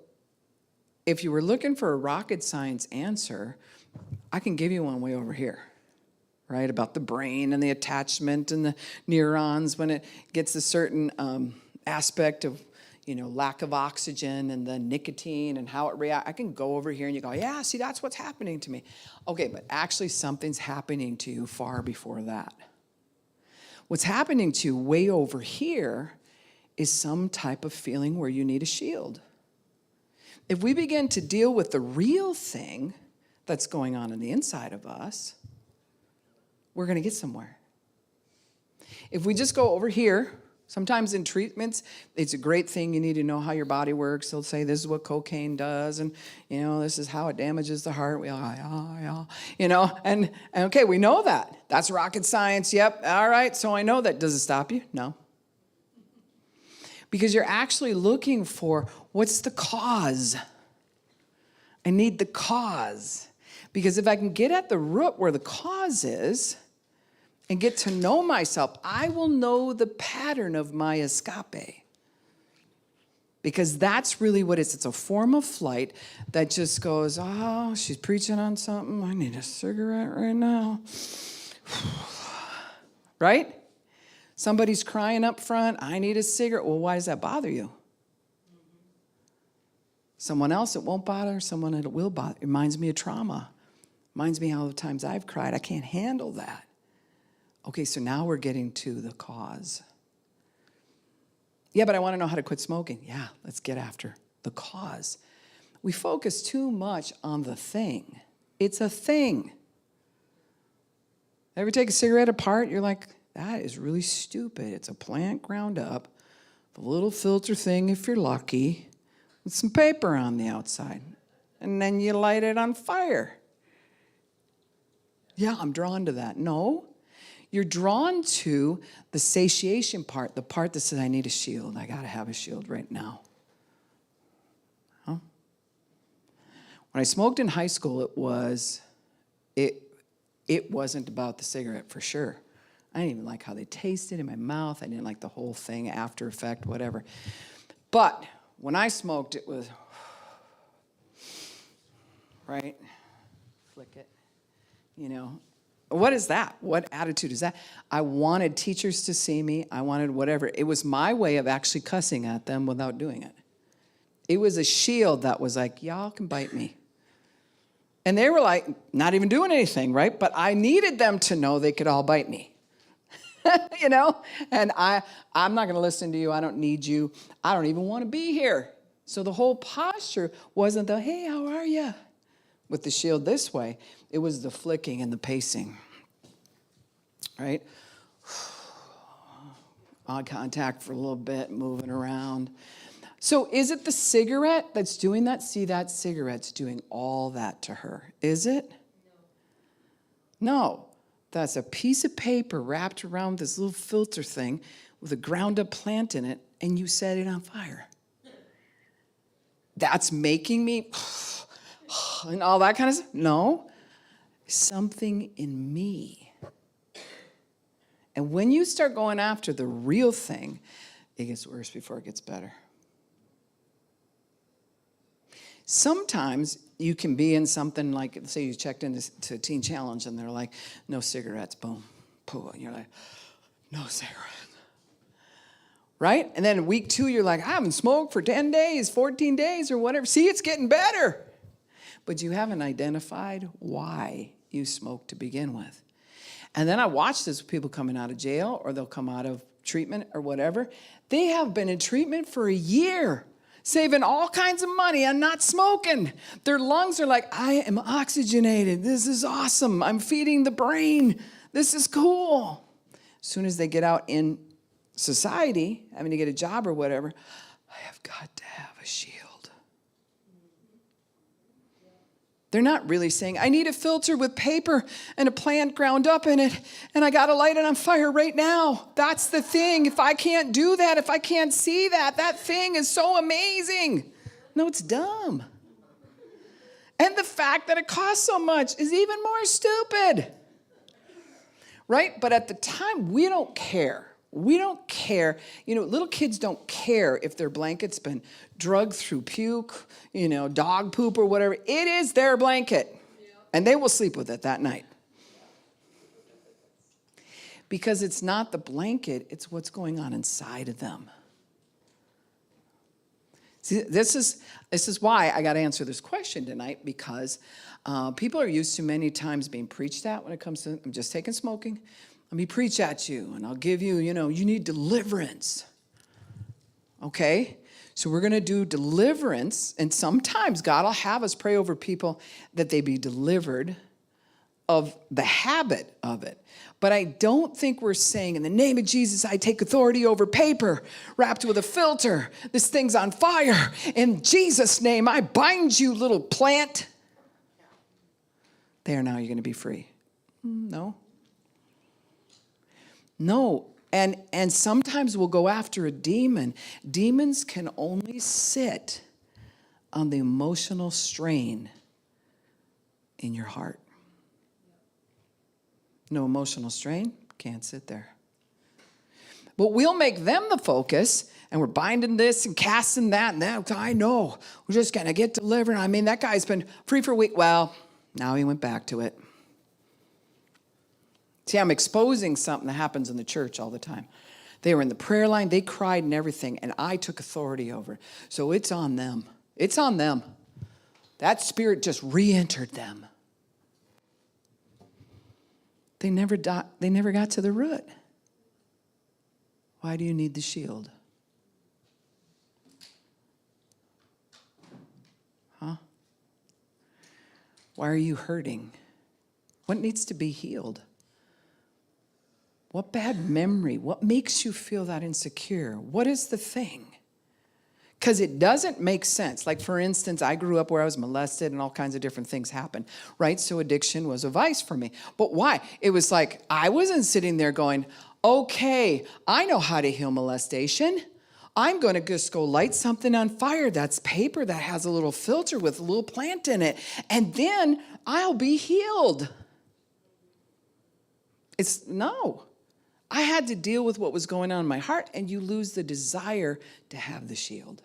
if you were looking for a rocket science answer, I can give you one way over here, right? About the brain and the attachment and the neurons when it gets a certain aspect of, lack of oxygen and the nicotine and how it reacts. I can go over here and you go, yeah, see, that's what's happening to me. Okay, but actually something's happening to you far before that. What's happening to you way over here is some type of feeling where you need a shield. If we begin to deal with the real thing that's going on the inside of us, we're going to get somewhere. If we just go over here, sometimes in treatments, it's a great thing. You need to know how your body works. They'll say this is what cocaine does, and this is how it damages the heart. And okay, we know that. That's rocket science. Yep. All right. So I know that. Does it stop you? No. Because you're actually looking for, what's the cause? I need the cause. Because if I can get at the root where the cause is and get to know myself, I will know the pattern of my escape. Because that's really what it is. It's a form of flight that just goes, oh, she's preaching on something. I need a cigarette right now. Right? Somebody's crying up front, I need a cigarette. Well, why does that bother you? Someone else it won't bother, someone it will bother. It reminds me of trauma. Reminds me how the times I've cried. I can't handle that. Okay, so now we're getting to the cause. Yeah, but I want to know how to quit smoking. Yeah, let's get after the cause. We focus too much on the thing. It's a thing. Ever take a cigarette apart? You're like, that is really stupid. It's a plant ground up, a little filter thing if you're lucky, with some paper on the outside. And then you light it on fire. Yeah, I'm drawn to that. No, you're drawn to the satiation part, the part that says, I need a shield. I got to have a shield right now. Huh? When I smoked in high school, it wasn't about the cigarette for sure. I didn't even like how they tasted in my mouth. I didn't like the whole thing, after effect, whatever. But when I smoked, it was, right? Flick it, you know. What is that? What attitude is that? I wanted teachers to see me. I wanted whatever. It was my way of actually cussing at them without doing it. It was a shield that was like, y'all can bite me. And they were like, not even doing anything, right? But I needed them to know they could all bite me. You know? And I'm not going to listen to you. I don't need you. I don't even want to be here. So the whole posture wasn't the, hey, how are you? With the shield this way. It was the flicking and the pacing. Right? Eye contact for a little bit, moving around. So is it the cigarette that's doing that? See, that cigarette's doing all that to her. Is it? No. That's a piece of paper wrapped around this little filter thing with a ground up plant in it, and you set it on fire. That's making me and all that kind of stuff. No. Something in me. And when you start going after the real thing, it gets worse before it gets better. Sometimes you can be in something like, say you checked into Teen Challenge and they're like, no cigarettes, boom, poo. And you're like, no cigarettes. Right? And then week 2, you're like, I haven't smoked for 10 days, 14 days or whatever. See, it's getting better. But you haven't identified why you smoked to begin with. And then I watch this with people coming out of jail or they'll come out of treatment or whatever. They have been in treatment for a year, saving all kinds of money on not smoking. Their lungs are like, I am oxygenated. This is awesome. I'm feeding the brain. This is cool. As soon as they get out in society, having to get a job or whatever, I have got to have a shield. They're not really saying, I need a filter with paper and a plant ground up in it, and I got to light it on fire right now. That's the thing. If I can't do that, if I can't see that, that thing is so amazing. No, it's dumb. And the fact that it costs so much is even more stupid. Right? But at the time, we don't care. We don't care. You know, little kids don't care if their blanket's been drugged through puke, you know, dog poop or whatever. It is their blanket. And they will sleep with it that night. Because it's not the blanket, it's what's going on inside of them. See, this is why I got to answer this question tonight, because people are used to many times being preached at when it comes to, I'm just taking smoking. Let me preach at you, and I'll give you, you know, you need deliverance. Okay? So we're going to do deliverance, and sometimes God will have us pray over people that they be delivered of the habit of it. But I don't think we're saying, in the name of Jesus, I take authority over paper wrapped with a filter. This thing's on fire. In Jesus' name, I bind you, little plant. There, now you're going to be free. No. No, and sometimes we'll go after a demon. Demons can only sit on the emotional strain in your heart. No emotional strain, can't sit there. But we'll make them the focus, and we're binding this and casting that and that. I know, we're just going to get delivered. I mean, that guy's been free for a week. Well, now he went back to it. See, I'm exposing something that happens in the church all the time. They were in the prayer line, they cried and everything, and I took authority over it. So it's on them. It's on them. That spirit just re-entered them. They never got to the root. Why do you need the shield? Huh? Why are you hurting? What needs to be healed? What bad memory? What makes you feel that insecure? What is the thing? Because it doesn't make sense. Like, for instance, I grew up where I was molested and all kinds of different things happened, right? So addiction was a vice for me. But why? It was like, I wasn't sitting there going, okay, I know how to heal molestation. I'm going to just go light something on fire. That's paper that has a little filter with a little plant in it. And then I'll be healed. No. I had to deal with what was going on in my heart, and you lose the desire to have the shield.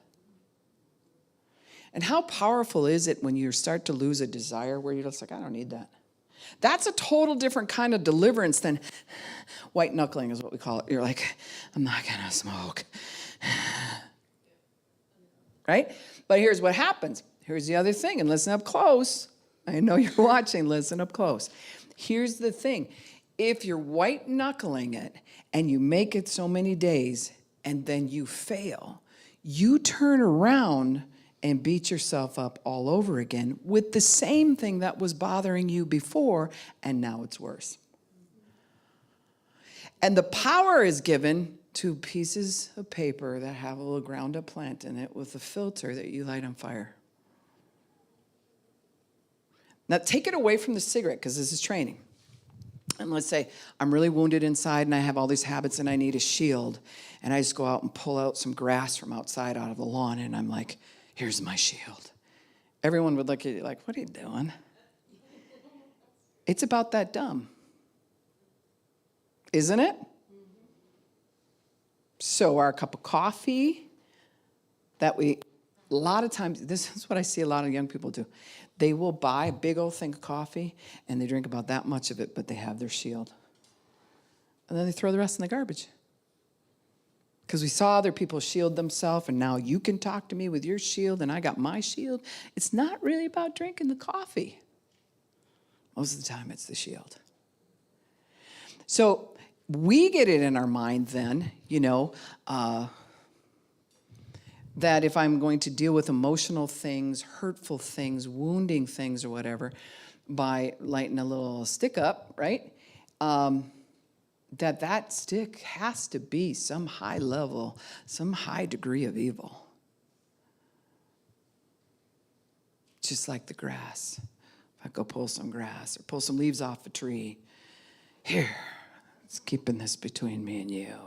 And how powerful is it when you start to lose a desire where you're just like, I don't need that. That's a total different kind of deliverance than white knuckling is what we call it. You're like, I'm not going to smoke. Right? But here's what happens. Here's the other thing, and listen up close. I know you're watching. Listen up close. Here's the thing. If you're white knuckling it and you make it so many days and then you fail, you turn around and beat yourself up all over again with the same thing that was bothering you before, and now it's worse. And the power is given to pieces of paper that have a little ground up plant in it with a filter that you light on fire. Now take it away from the cigarette, because this is training. And let's say I'm really wounded inside and I have all these habits and I need a shield. And I just go out and pull out some grass from outside out of the lawn and I'm like, here's my shield. Everyone would look at you like, what are you doing? It's about that dumb. Isn't it? So our cup of coffee that a lot of times, this is what I see a lot of young people do. They will buy a big old thing of coffee and they drink about that much of it, but they have their shield. And then they throw the rest in the garbage. Because we saw other people shield themselves, and now you can talk to me with your shield, and I got my shield. It's not really about drinking the coffee. Most of the time, it's the shield. So we get it in our mind then, that if I'm going to deal with emotional things, hurtful things, wounding things or whatever, by lighting a little stick up, right? That stick has to be some high level, some high degree of evil. Just like the grass. If I go pull some grass or pull some leaves off a tree, here, it's keeping this between me and you.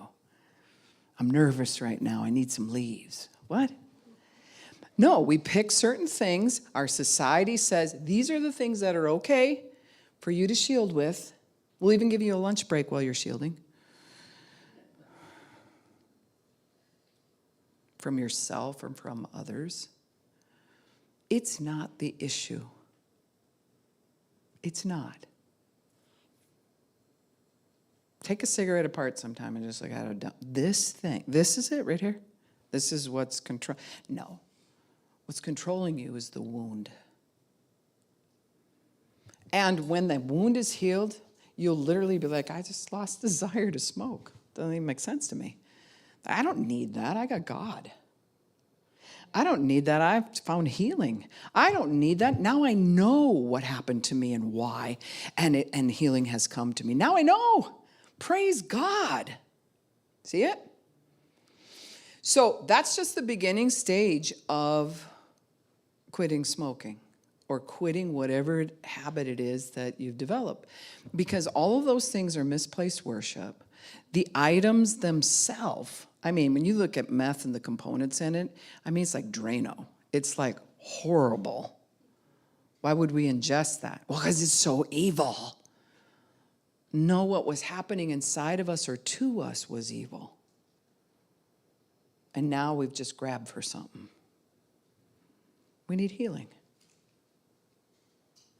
I'm nervous right now. I need some leaves. What? No, we pick certain things. Our society says these are the things that are okay for you to shield with. We'll even give you a lunch break while you're shielding. From yourself or from others. It's not the issue. It's not. Take a cigarette apart sometime and just like, I don't know. This thing, this is it right here. This is what's control. No. What's controlling you is the wound. And when the wound is healed, you'll literally be like, I just lost desire to smoke. Doesn't even make sense to me. I don't need that. I got God. I don't need that. I've found healing. I don't need that. Now I know what happened to me and why, and healing has come to me. Now I know. Praise God. See it? So that's just the beginning stage of quitting smoking or quitting whatever habit it is that you've developed. Because all of those things are misplaced worship. The items themselves, when you look at meth and the components in it, it's like Drano. It's like horrible. Why would we ingest that? Well, because it's so evil. No, what was happening inside of us or to us was evil. And now we've just grabbed for something. We need healing.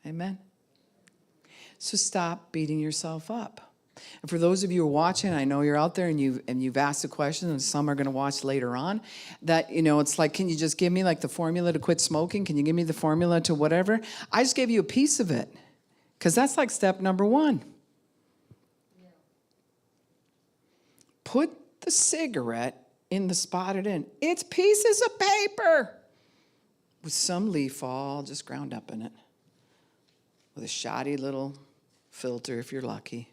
Amen? So stop beating yourself up. And for those of you who are watching, I know you're out there and you've asked a question, and some are going to watch later on, that, it's like, can you just give me like the formula to quit smoking? Can you give me the formula to whatever? I just gave you a piece of it, because that's like step number 1. Yeah. Put the cigarette in the spotted end. It's pieces of paper with some leaf all just ground up in it, with a shoddy little filter if you're lucky.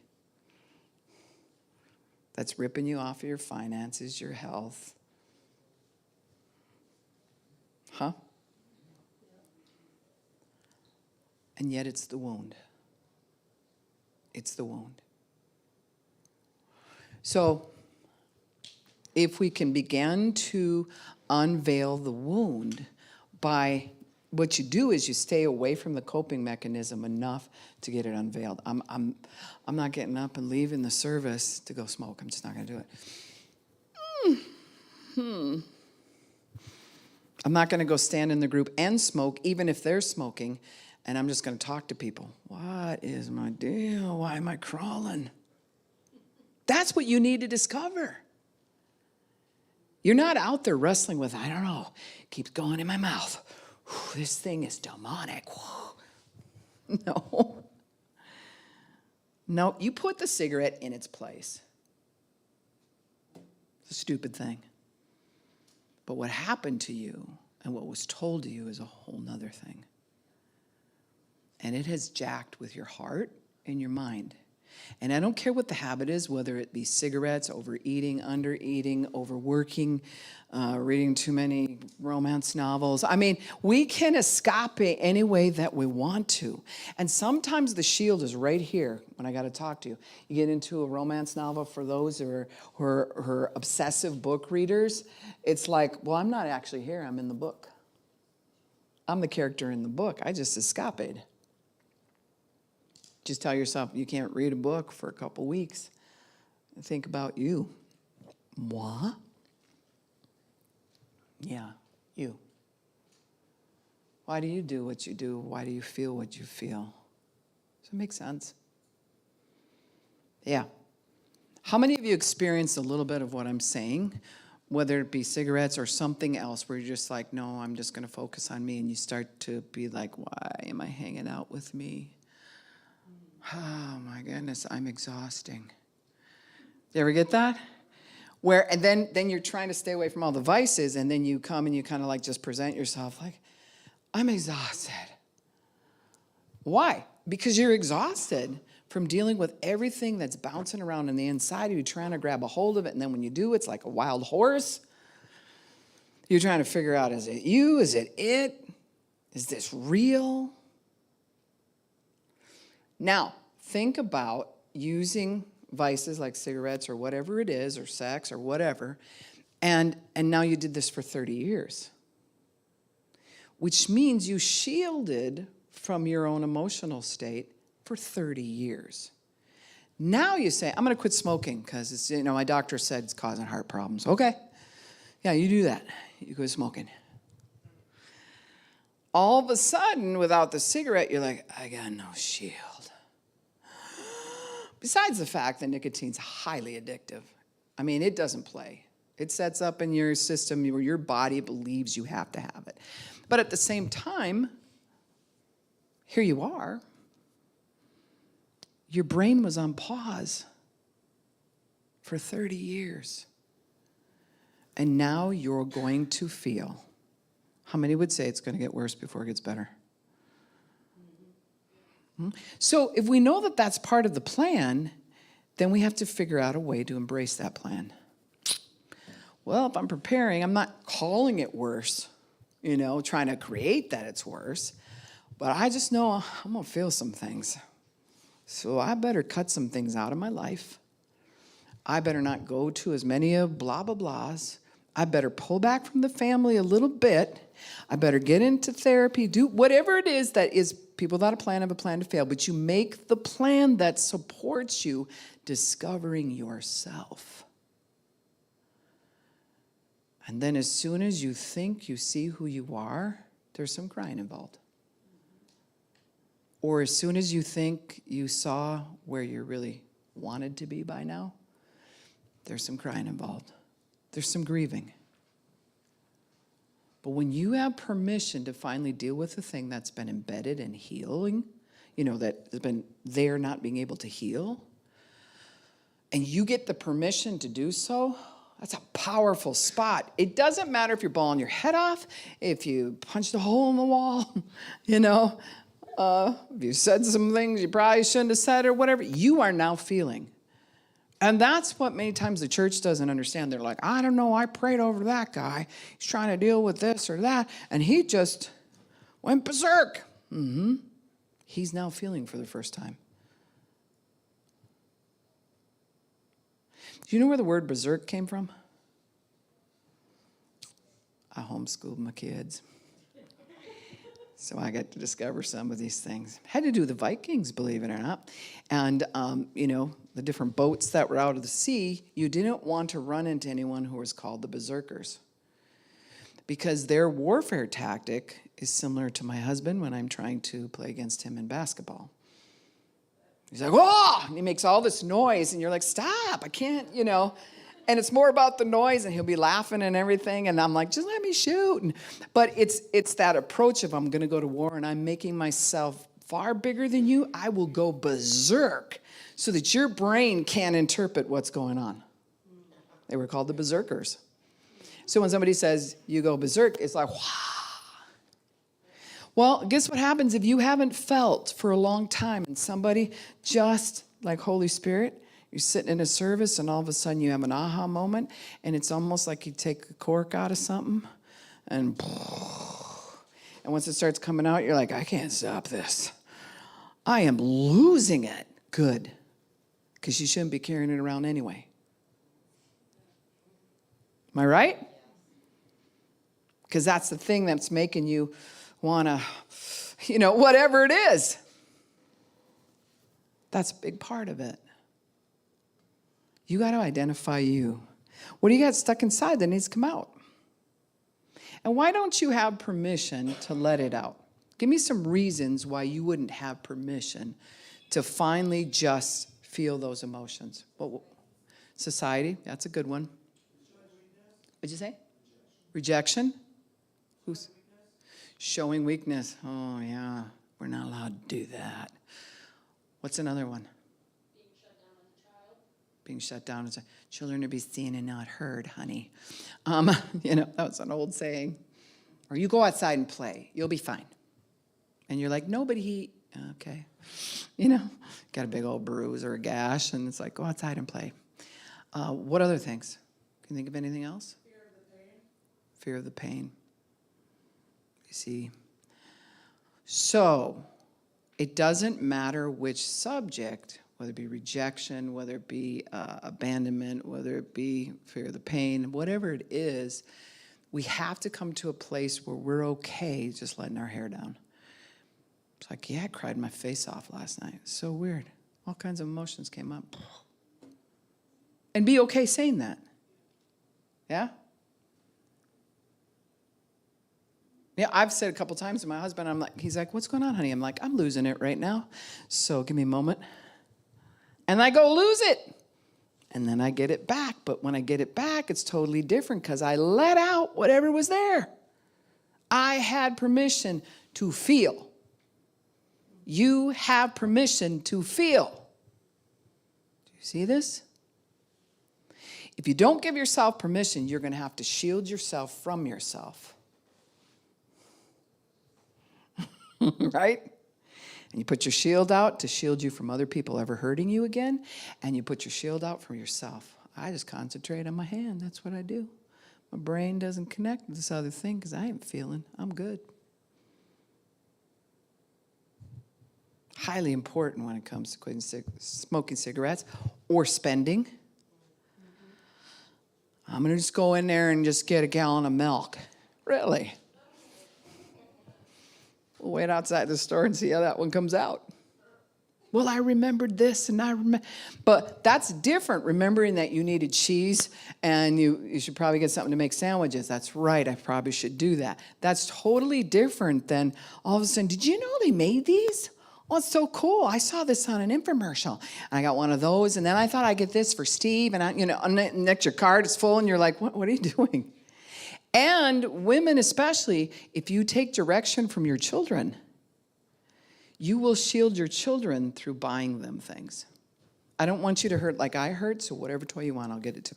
That's ripping you off of your finances, your health. Huh? And yet it's the wound. It's the wound. So if we can begin to unveil the wound by what you do is you stay away from the coping mechanism enough to get it unveiled. I'm not getting up and leaving the service to go smoke. I'm just not going to do it. I'm not going to go stand in the group and smoke, even if they're smoking, and I'm just going to talk to people. What is my deal? Why am I crawling? That's what you need to discover. You're not out there wrestling with, I don't know, keeps going in my mouth. Whew, this thing is demonic. Whew. No. No, you put the cigarette in its place. It's a stupid thing. But what happened to you and what was told to you is a whole nother thing. And it has jacked with your heart and your mind. And I don't care what the habit is, whether it be cigarettes, overeating, undereating, overworking, reading too many romance novels. I mean, we can escape it any way that we want to. And sometimes the shield is right here when I got to talk to you. You get into a romance novel for those who are obsessive book readers. It's like, well, I'm not actually here. I'm in the book. I'm the character in the book. I just escaped. Just tell yourself you can't read a book for a couple weeks. Think about you. Moi? Yeah, you. Why do you do what you do? Why do you feel what you feel? Does it make sense? Yeah. How many of you experienced a little bit of what I'm saying, whether it be cigarettes or something else, where you're just like, no, I'm just going to focus on me, and you start to be like, why am I hanging out with me? Oh my goodness, I'm exhausting. You ever get that? And then you're trying to stay away from all the vices, and then you come and you kind of like just present yourself like, I'm exhausted. Why? Because you're exhausted from dealing with everything that's bouncing around on the inside of you, trying to grab a hold of it, and then when you do, it's like a wild horse. You're trying to figure out, is it you? Is it it? Is this real? Now, think about using vices like cigarettes or whatever it is, or sex or whatever, and now you did this for 30 years, which means you shielded from your own emotional state for 30 years. Now you say, I'm going to quit smoking because my doctor said it's causing heart problems. Okay. Yeah, you do that. You quit smoking. All of a sudden, without the cigarette, you're like, I got no shield. Besides the fact that nicotine's highly addictive. I mean, it doesn't play. It sets up in your system where your body believes you have to have it. But at the same time, here you are. Your brain was on pause for 30 years. And now you're going to feel. How many would say it's going to get worse before it gets better? So if we know that that's part of the plan, then we have to figure out a way to embrace that plan. Well, if I'm preparing, I'm not calling it worse, trying to create that it's worse, but I just know I'm going to feel some things. So I better cut some things out of my life. I better not go to as many of blah, blah, blahs. I better pull back from the family a little bit. I better get into therapy, do whatever it is that is. People without a plan have a plan to fail, but you make the plan that supports you discovering yourself. And then as soon as you think you see who you are, there's some crying involved. Or as soon as you think you saw where you really wanted to be by now, there's some crying involved. There's some grieving. But when you have permission to finally deal with the thing that's been embedded in healing, that has been there not being able to heal, and you get the permission to do so, that's a powerful spot. It doesn't matter if you're bawling your head off, if you punched a hole in the wall, if you said some things you probably shouldn't have said or whatever, you are now feeling. And that's what many times the church doesn't understand. They're like, I don't know, I prayed over that guy. He's trying to deal with this or that, and he just went berserk. He's now feeling for the first time. Do you know where the word berserk came from? I homeschooled my kids. So I got to discover some of these things. Had to do the Vikings, believe it or not. And, the different boats that were out of the sea, you didn't want to run into anyone who was called the berserkers. Because their warfare tactic is similar to my husband when I'm trying to play against him in basketball. He's like, whoa! And he makes all this noise, and you're like, stop, I can't, And it's more about the noise, and he'll be laughing and everything, and I'm like, just let me shoot. But it's that approach of I'm going to go to war, and I'm making myself far bigger than you. I will go berserk so that your brain can't interpret what's going on. They were called the berserkers. So when somebody says, you go berserk, it's like, wow. Well, guess what happens if you haven't felt for a long time, and somebody just like Holy Spirit, you're sitting in a service and all of a sudden you have an aha moment, and it's almost like you take a cork out of something and once it starts coming out, you're like, I can't stop this. I am losing it. Good. Because you shouldn't be carrying it around anyway. Am I right? Because that's the thing that's making you want to, whatever it is. That's a big part of it. You got to identify you. What do you got stuck inside that needs to come out? And why don't you have permission to let it out? Give me some reasons why you wouldn't have permission to finally just feel those emotions. Well, society, that's a good one. What'd you say? Rejection? Who's? Showing weakness. Oh, yeah. We're not allowed to do that. What's another one? Being shut down as a children to be seen and not heard, honey. That was an old saying. Or you go outside and play. You'll be fine. And you're like, no, but okay. Got a big old bruise or a gash, and it's like, go outside and play. What other things? Can you think of anything else? Fear of the pain. Fear of the pain. You see. So, it doesn't matter which subject, whether it be rejection, whether it be abandonment, whether it be fear of the pain, whatever it is, we have to come to a place where we're okay just letting our hair down. It's like, yeah, I cried my face off last night. It's so weird. All kinds of emotions came up. And be okay saying that. Yeah? Yeah, I've said a couple times to my husband, he's like, what's going on, honey? I'm like, I'm losing it right now. So give me a moment. And I go lose it. And then I get it back. But when I get it back, it's totally different because I let out whatever was there. I had permission to feel. You have permission to feel. Do you see this? If you don't give yourself permission, you're going to have to shield yourself from yourself. Right? And you put your shield out to shield you from other people ever hurting you again. And you put your shield out for yourself. I just concentrate on my hand. That's what I do. My brain doesn't connect with this other thing because I ain't feeling. I'm good. Highly important when it comes to quitting smoking cigarettes or spending. I'm going to just go in there and just get a gallon of milk. Really? We'll wait outside the store and see how that one comes out. Well, I remembered this and I remember. But that's different, remembering that you needed cheese and you should probably get something to make sandwiches. That's right, I probably should do that. That's totally different than all of a sudden, did you know they made these? Oh, it's so cool. I saw this on an infomercial. And I got one of those, and then I thought I'd get this for Steve, and next your card is full, and you're like, what are you doing? And women especially, if you take direction from your children, you will shield your children through buying them things. I don't want you to hurt like I hurt, so whatever toy you want, I'll get it to.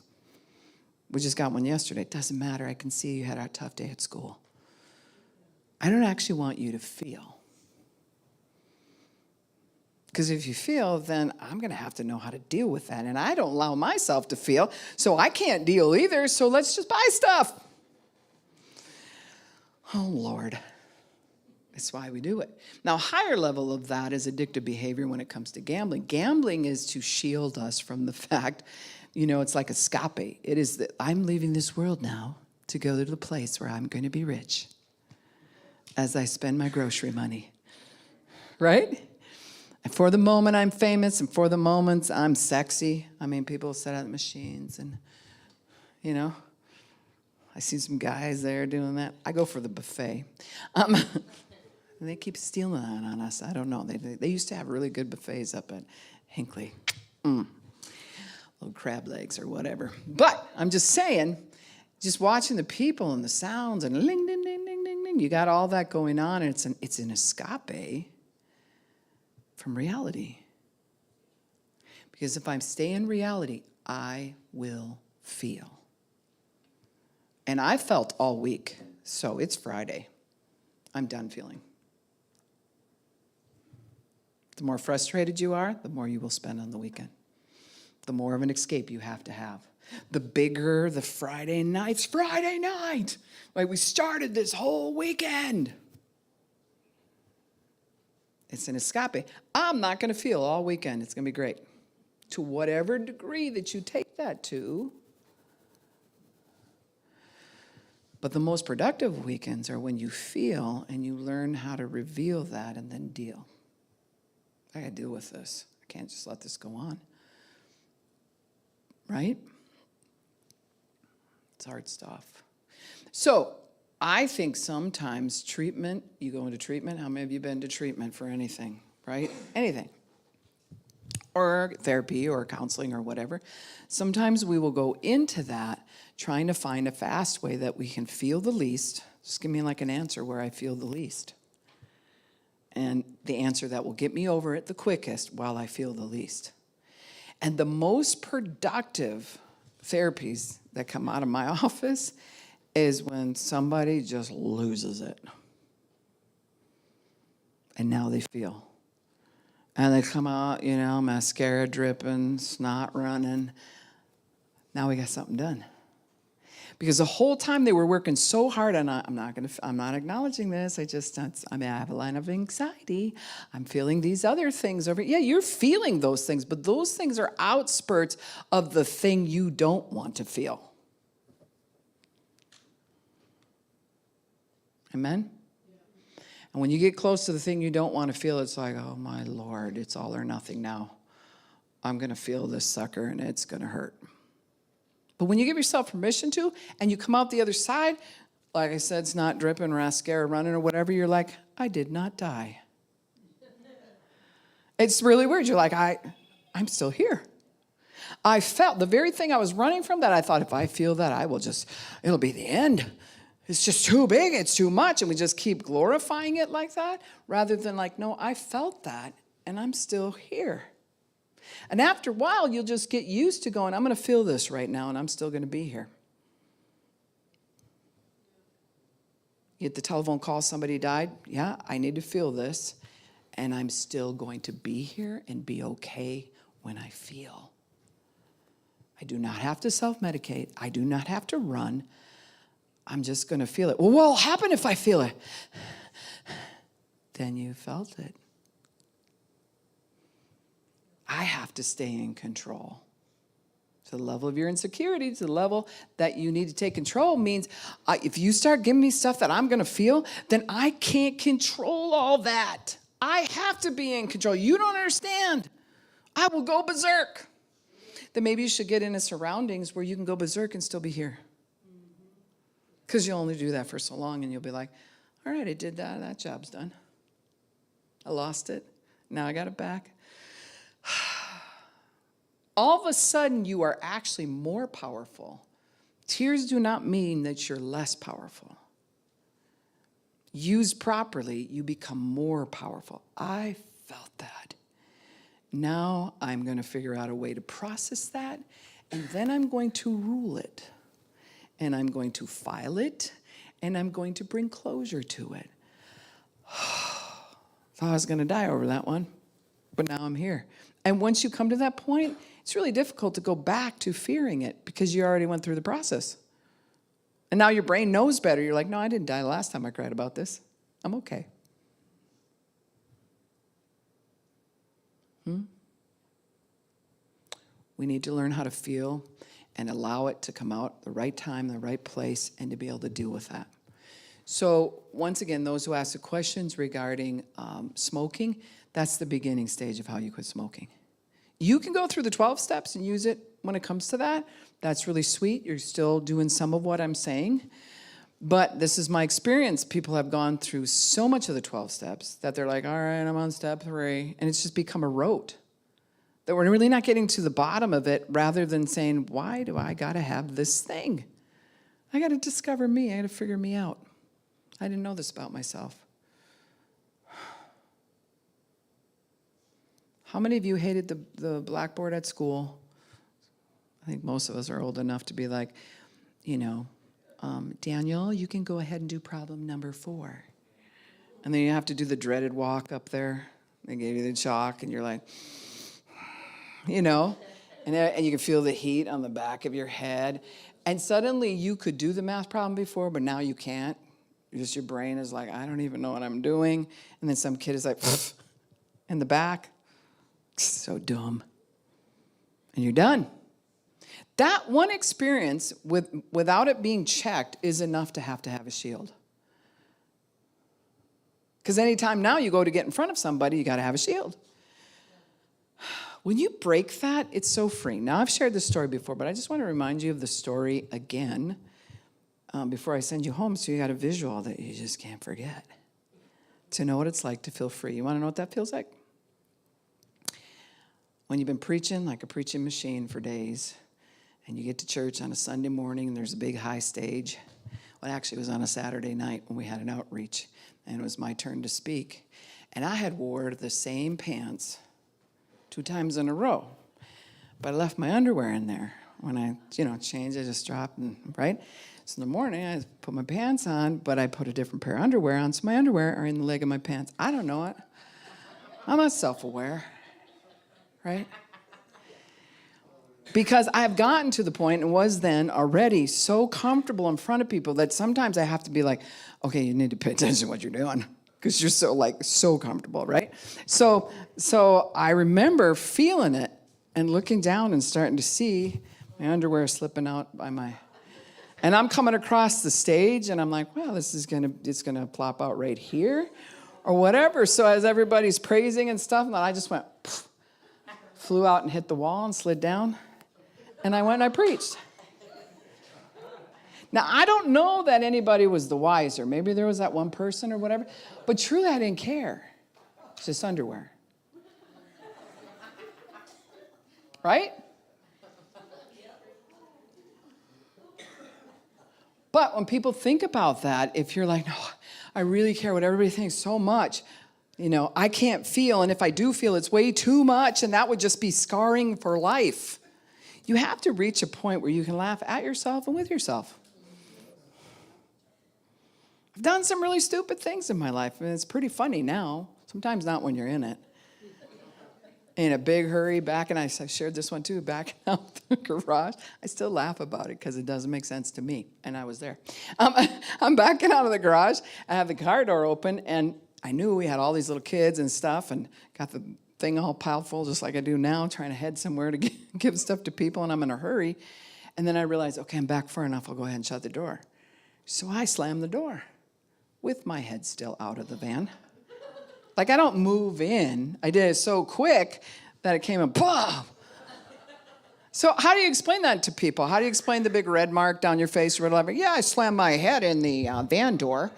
We just got one yesterday. It doesn't matter. I can see you had a tough day at school. I don't actually want you to feel. Because if you feel, then I'm going to have to know how to deal with that. And I don't allow myself to feel, so I can't deal either, so let's just buy stuff. Oh, Lord. That's why we do it. Now, a higher level of that is addictive behavior when it comes to gambling. Gambling is to shield us from the fact, it's like escape. It is that I'm leaving this world now to go to the place where I'm going to be rich. as I spend my grocery money. Right? And for the moment, I'm famous, and for the moments, I'm sexy. I mean, people set out the machines, and, you know, I see some guys there doing that. I go for the buffet. They keep stealing that on us. I don't know. They used to have really good buffets up at Hinckley. Little crab legs or whatever. But I'm just saying, just watching the people and the sounds and ling, ding, ding, ding, ding, ding. You got all that going on, and it's an escape from reality. Because if I stay in reality, I will feel. And I felt all week, so it's Friday. I'm done feeling. The more frustrated you are, the more you will spend on the weekend. The more of an escape you have to have. The bigger the Friday night. Like we started this whole weekend. It's an escape. I'm not going to feel all weekend. It's going to be great. To whatever degree that you take that to. But the most productive weekends are when you feel and you learn how to reveal that and then deal. I got to deal with this. I can't just let this go on. Right? It's hard stuff. So I think sometimes treatment, you go into treatment. How many of you been to treatment for anything, right? Anything. Or therapy or counseling or whatever. Sometimes we will go into that trying to find a fast way that we can feel the least. Just give me like an answer where I feel the least. And the answer that will get me over it the quickest while I feel the least. And the most productive therapies that come out of my office is when somebody just loses it. And now they feel. And they come out, mascara dripping, snot running. Now we got something done. Because the whole time they were working so hard, and I'm not acknowledging this. I have a line of anxiety. I'm feeling these other things over. Yeah, you're feeling those things, but those things are outspurts of the thing you don't want to feel. Amen? And when you get close to the thing you don't want to feel, it's like, oh my Lord, it's all or nothing now. I'm going to feel this sucker and it's going to hurt. But when you give yourself permission to, and you come out the other side, like I said, it's not dripping, mascara running or whatever, you're like, I did not die. It's really weird. You're like, I'm still here. I felt the very thing I was running from that I thought if I feel that, it'll be the end. It's just too big, it's too much, and we just keep glorifying it like that, rather than like, no, I felt that, and I'm still here. And after a while, you'll just get used to going, I'm going to feel this right now, and I'm still going to be here. You get the telephone call, somebody died. Yeah, I need to feel this, and I'm still going to be here and be okay when I feel. I do not have to self-medicate. I do not have to run. I'm just going to feel it. Well, what will happen if I feel it? Then you felt it. I have to stay in control. To the level of your insecurity, to the level that you need to take control means if you start giving me stuff that I'm going to feel, then I can't control all that. I have to be in control. You don't understand. I will go berserk. Then maybe you should get into surroundings where you can go berserk and still be here. Because you'll only do that for so long, and you'll be like, all right, I did that. That job's done. I lost it. Now I got it back. All of a sudden, you are actually more powerful. Tears do not mean that you're less powerful. Used properly, you become more powerful. I felt that. Now I'm going to figure out a way to process that, and then I'm going to rule it. And I'm going to file it, and I'm going to bring closure to it. Thought I was going to die over that one, but now I'm here. And once you come to that point, it's really difficult to go back to fearing it because you already went through the process. And now your brain knows better. You're like, no, I didn't die the last time I cried about this. I'm okay. We need to learn how to feel and allow it to come out the right time, the right place, and to be able to deal with that. So once again, those who ask the questions regarding smoking, that's the beginning stage of how you quit smoking. You can go through the 12 steps and use it when it comes to that. That's really sweet. You're still doing some of what I'm saying. But this is my experience. People have gone through so much of the 12 steps that they're like, all right, I'm on step 3. And it's just become a rote. That we're really not getting to the bottom of it, rather than saying, why do I got to have this thing? I got to discover me. I got to figure me out. I didn't know this about myself. How many of you hated the blackboard at school? I think most of us are old enough to be like, Daniel, you can go ahead and do problem number 4. And then you have to do the dreaded walk up there. They gave you the chalk, and you're like, and you can feel the heat on the back of your head. And suddenly you could do the math problem before, but now you can't. Just your brain is like, I don't even know what I'm doing. And then some kid is like, in the back, so dumb. And you're done. That one experience, without it being checked, is enough to have a shield. Because anytime now you go to get in front of somebody, you got to have a shield. When you break that, it's so free. Now, I've shared this story before, but I just want to remind you of the story again before I send you home, so you got a visual that you just can't forget. To know what it's like to feel free. You want to know what that feels like? When you've been preaching like a preaching machine for days, and you get to church on a Sunday morning, and there's a big high stage. Well, actually, it was on a Saturday night when we had an outreach, and it was my turn to speak. And I had wore the same pants 2 times in a row, but I left my underwear in there. When I, changed, I just dropped, right? So in the morning, I put my pants on, but I put a different pair of underwear on, so my underwear are in the leg of my pants. I don't know it. I'm not self-aware, right? Because I've gotten to the point, and was then already so comfortable in front of people that sometimes I have to be like, okay, you need to pay attention to what you're doing, because you're so comfortable, right? So I remember feeling it and looking down and starting to see my underwear slipping out and I'm coming across the stage, and I'm like, well, it's gonna plop out right here or whatever. So as everybody's praising and stuff, and I just went, flew out and hit the wall and slid down. And I went and I preached. Now, I don't know that anybody was the wiser. Maybe there was that one person or whatever. But truly, I didn't care. It's just underwear. Right? But when people think about that, if you're like, no, I really care what everybody thinks so much, I can't feel. And if I do feel, it's way too much. And that would just be scarring for life. You have to reach a point where you can laugh at yourself and with yourself. I've done some really stupid things in my life, and it's pretty funny now. Sometimes not when you're in it. In a big hurry, I shared this one too, backing out the garage. I still laugh about it because it doesn't make sense to me, and I was there. I'm backing out of the garage. I have the car door open, and I knew we had all these little kids and stuff, and got the thing all piled full just like I do now, trying to head somewhere to give stuff to people, and I'm in a hurry. And then I realized, okay, I'm back far enough. I'll go ahead and shut the door. So I slammed the door with my head still out of the van. Like, I don't move in. I did it so quick that it came and boom. So how do you explain that to people? How do you explain the big red mark down your face or whatever? Yeah, I slammed my head in the van door.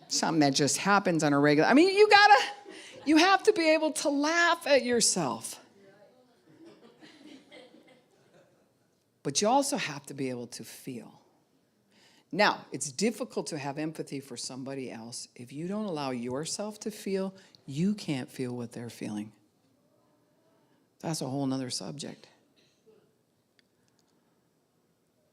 Something that just happens on a regular. I mean, you have to be able to laugh at yourself. But you also have to be able to feel. Now, it's difficult to have empathy for somebody else. If you don't allow yourself to feel, you can't feel what they're feeling. That's a whole nother subject.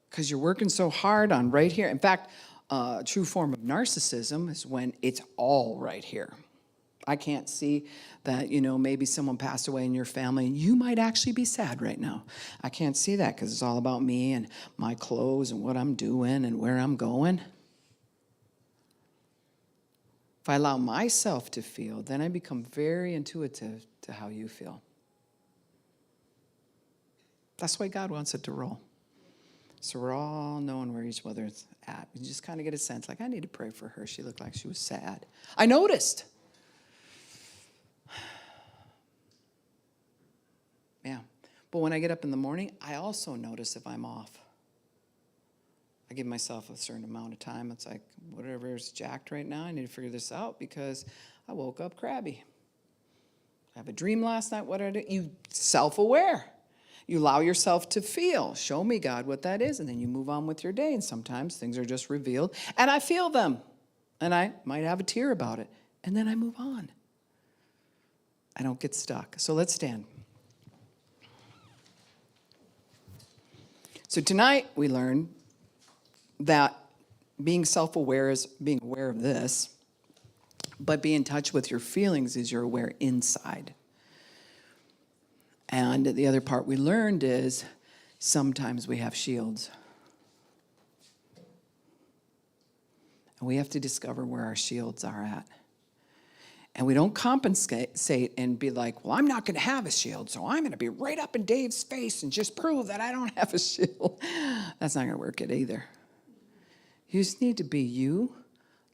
Because you're working so hard on right here. In fact, a true form of narcissism is when it's all right here. I can't see that, maybe someone passed away in your family and you might actually be sad right now. I can't see that because it's all about me and my clothes and what I'm doing and where I'm going. If I allow myself to feel, then I become very intuitive to how you feel. That's why God wants it to roll. So we're all knowing where each other's at. You just kind of get a sense, like, I need to pray for her. She looked like she was sad. I noticed. Yeah. But when I get up in the morning, I also notice if I'm off. I give myself a certain amount of time. It's like, whatever is jacked right now, I need to figure this out because I woke up crabby. I have a dream last night. What did I do? You self-aware. You allow yourself to feel. Show me, God, what that is. And then you move on with your day. And sometimes things are just revealed. And I feel them. And I might have a tear about it. And then I move on. I don't get stuck. So let's stand. So tonight we learned that being self-aware is being aware of this, but being in touch with your feelings is you're aware inside. And the other part we learned is sometimes we have shields. And we have to discover where our shields are at. And we don't compensate and be like, well, I'm not going to have a shield, so I'm going to be right up in Dave's face and just prove that I don't have a shield. That's not going to work it either. You just need to be you.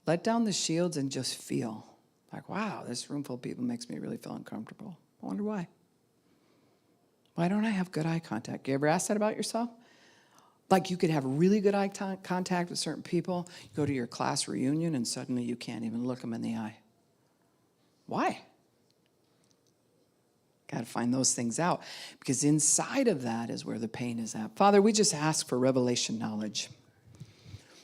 Let down the shields and just feel. Like, wow, this room full of people makes me really feel uncomfortable. I wonder why. Why don't I have good eye contact? You ever ask that about yourself? Like you could have really good eye contact with certain people. You go to your class reunion and suddenly you can't even look them in the eye. Why? Got to find those things out. Because inside of that is where the pain is at. Father, we just ask for revelation knowledge.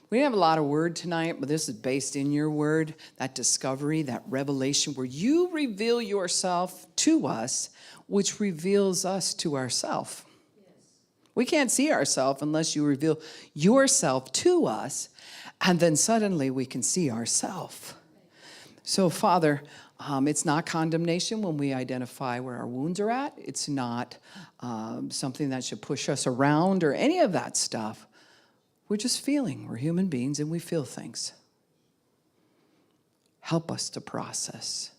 We didn't have a lot of word tonight, but this is based in your word, that discovery, that revelation, where you reveal yourself to us, which reveals us to ourselves. Yes. We can't see ourselves unless you reveal yourself to us, and then suddenly we can see ourselves. So, Father, it's not condemnation when we identify where our wounds are at. It's not something that should push us around or any of that stuff. We're just feeling. We're human beings and we feel things. Help us to process.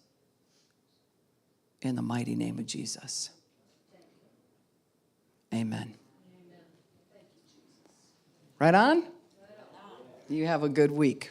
In the mighty name of Jesus. Amen. Right on? You have a good week.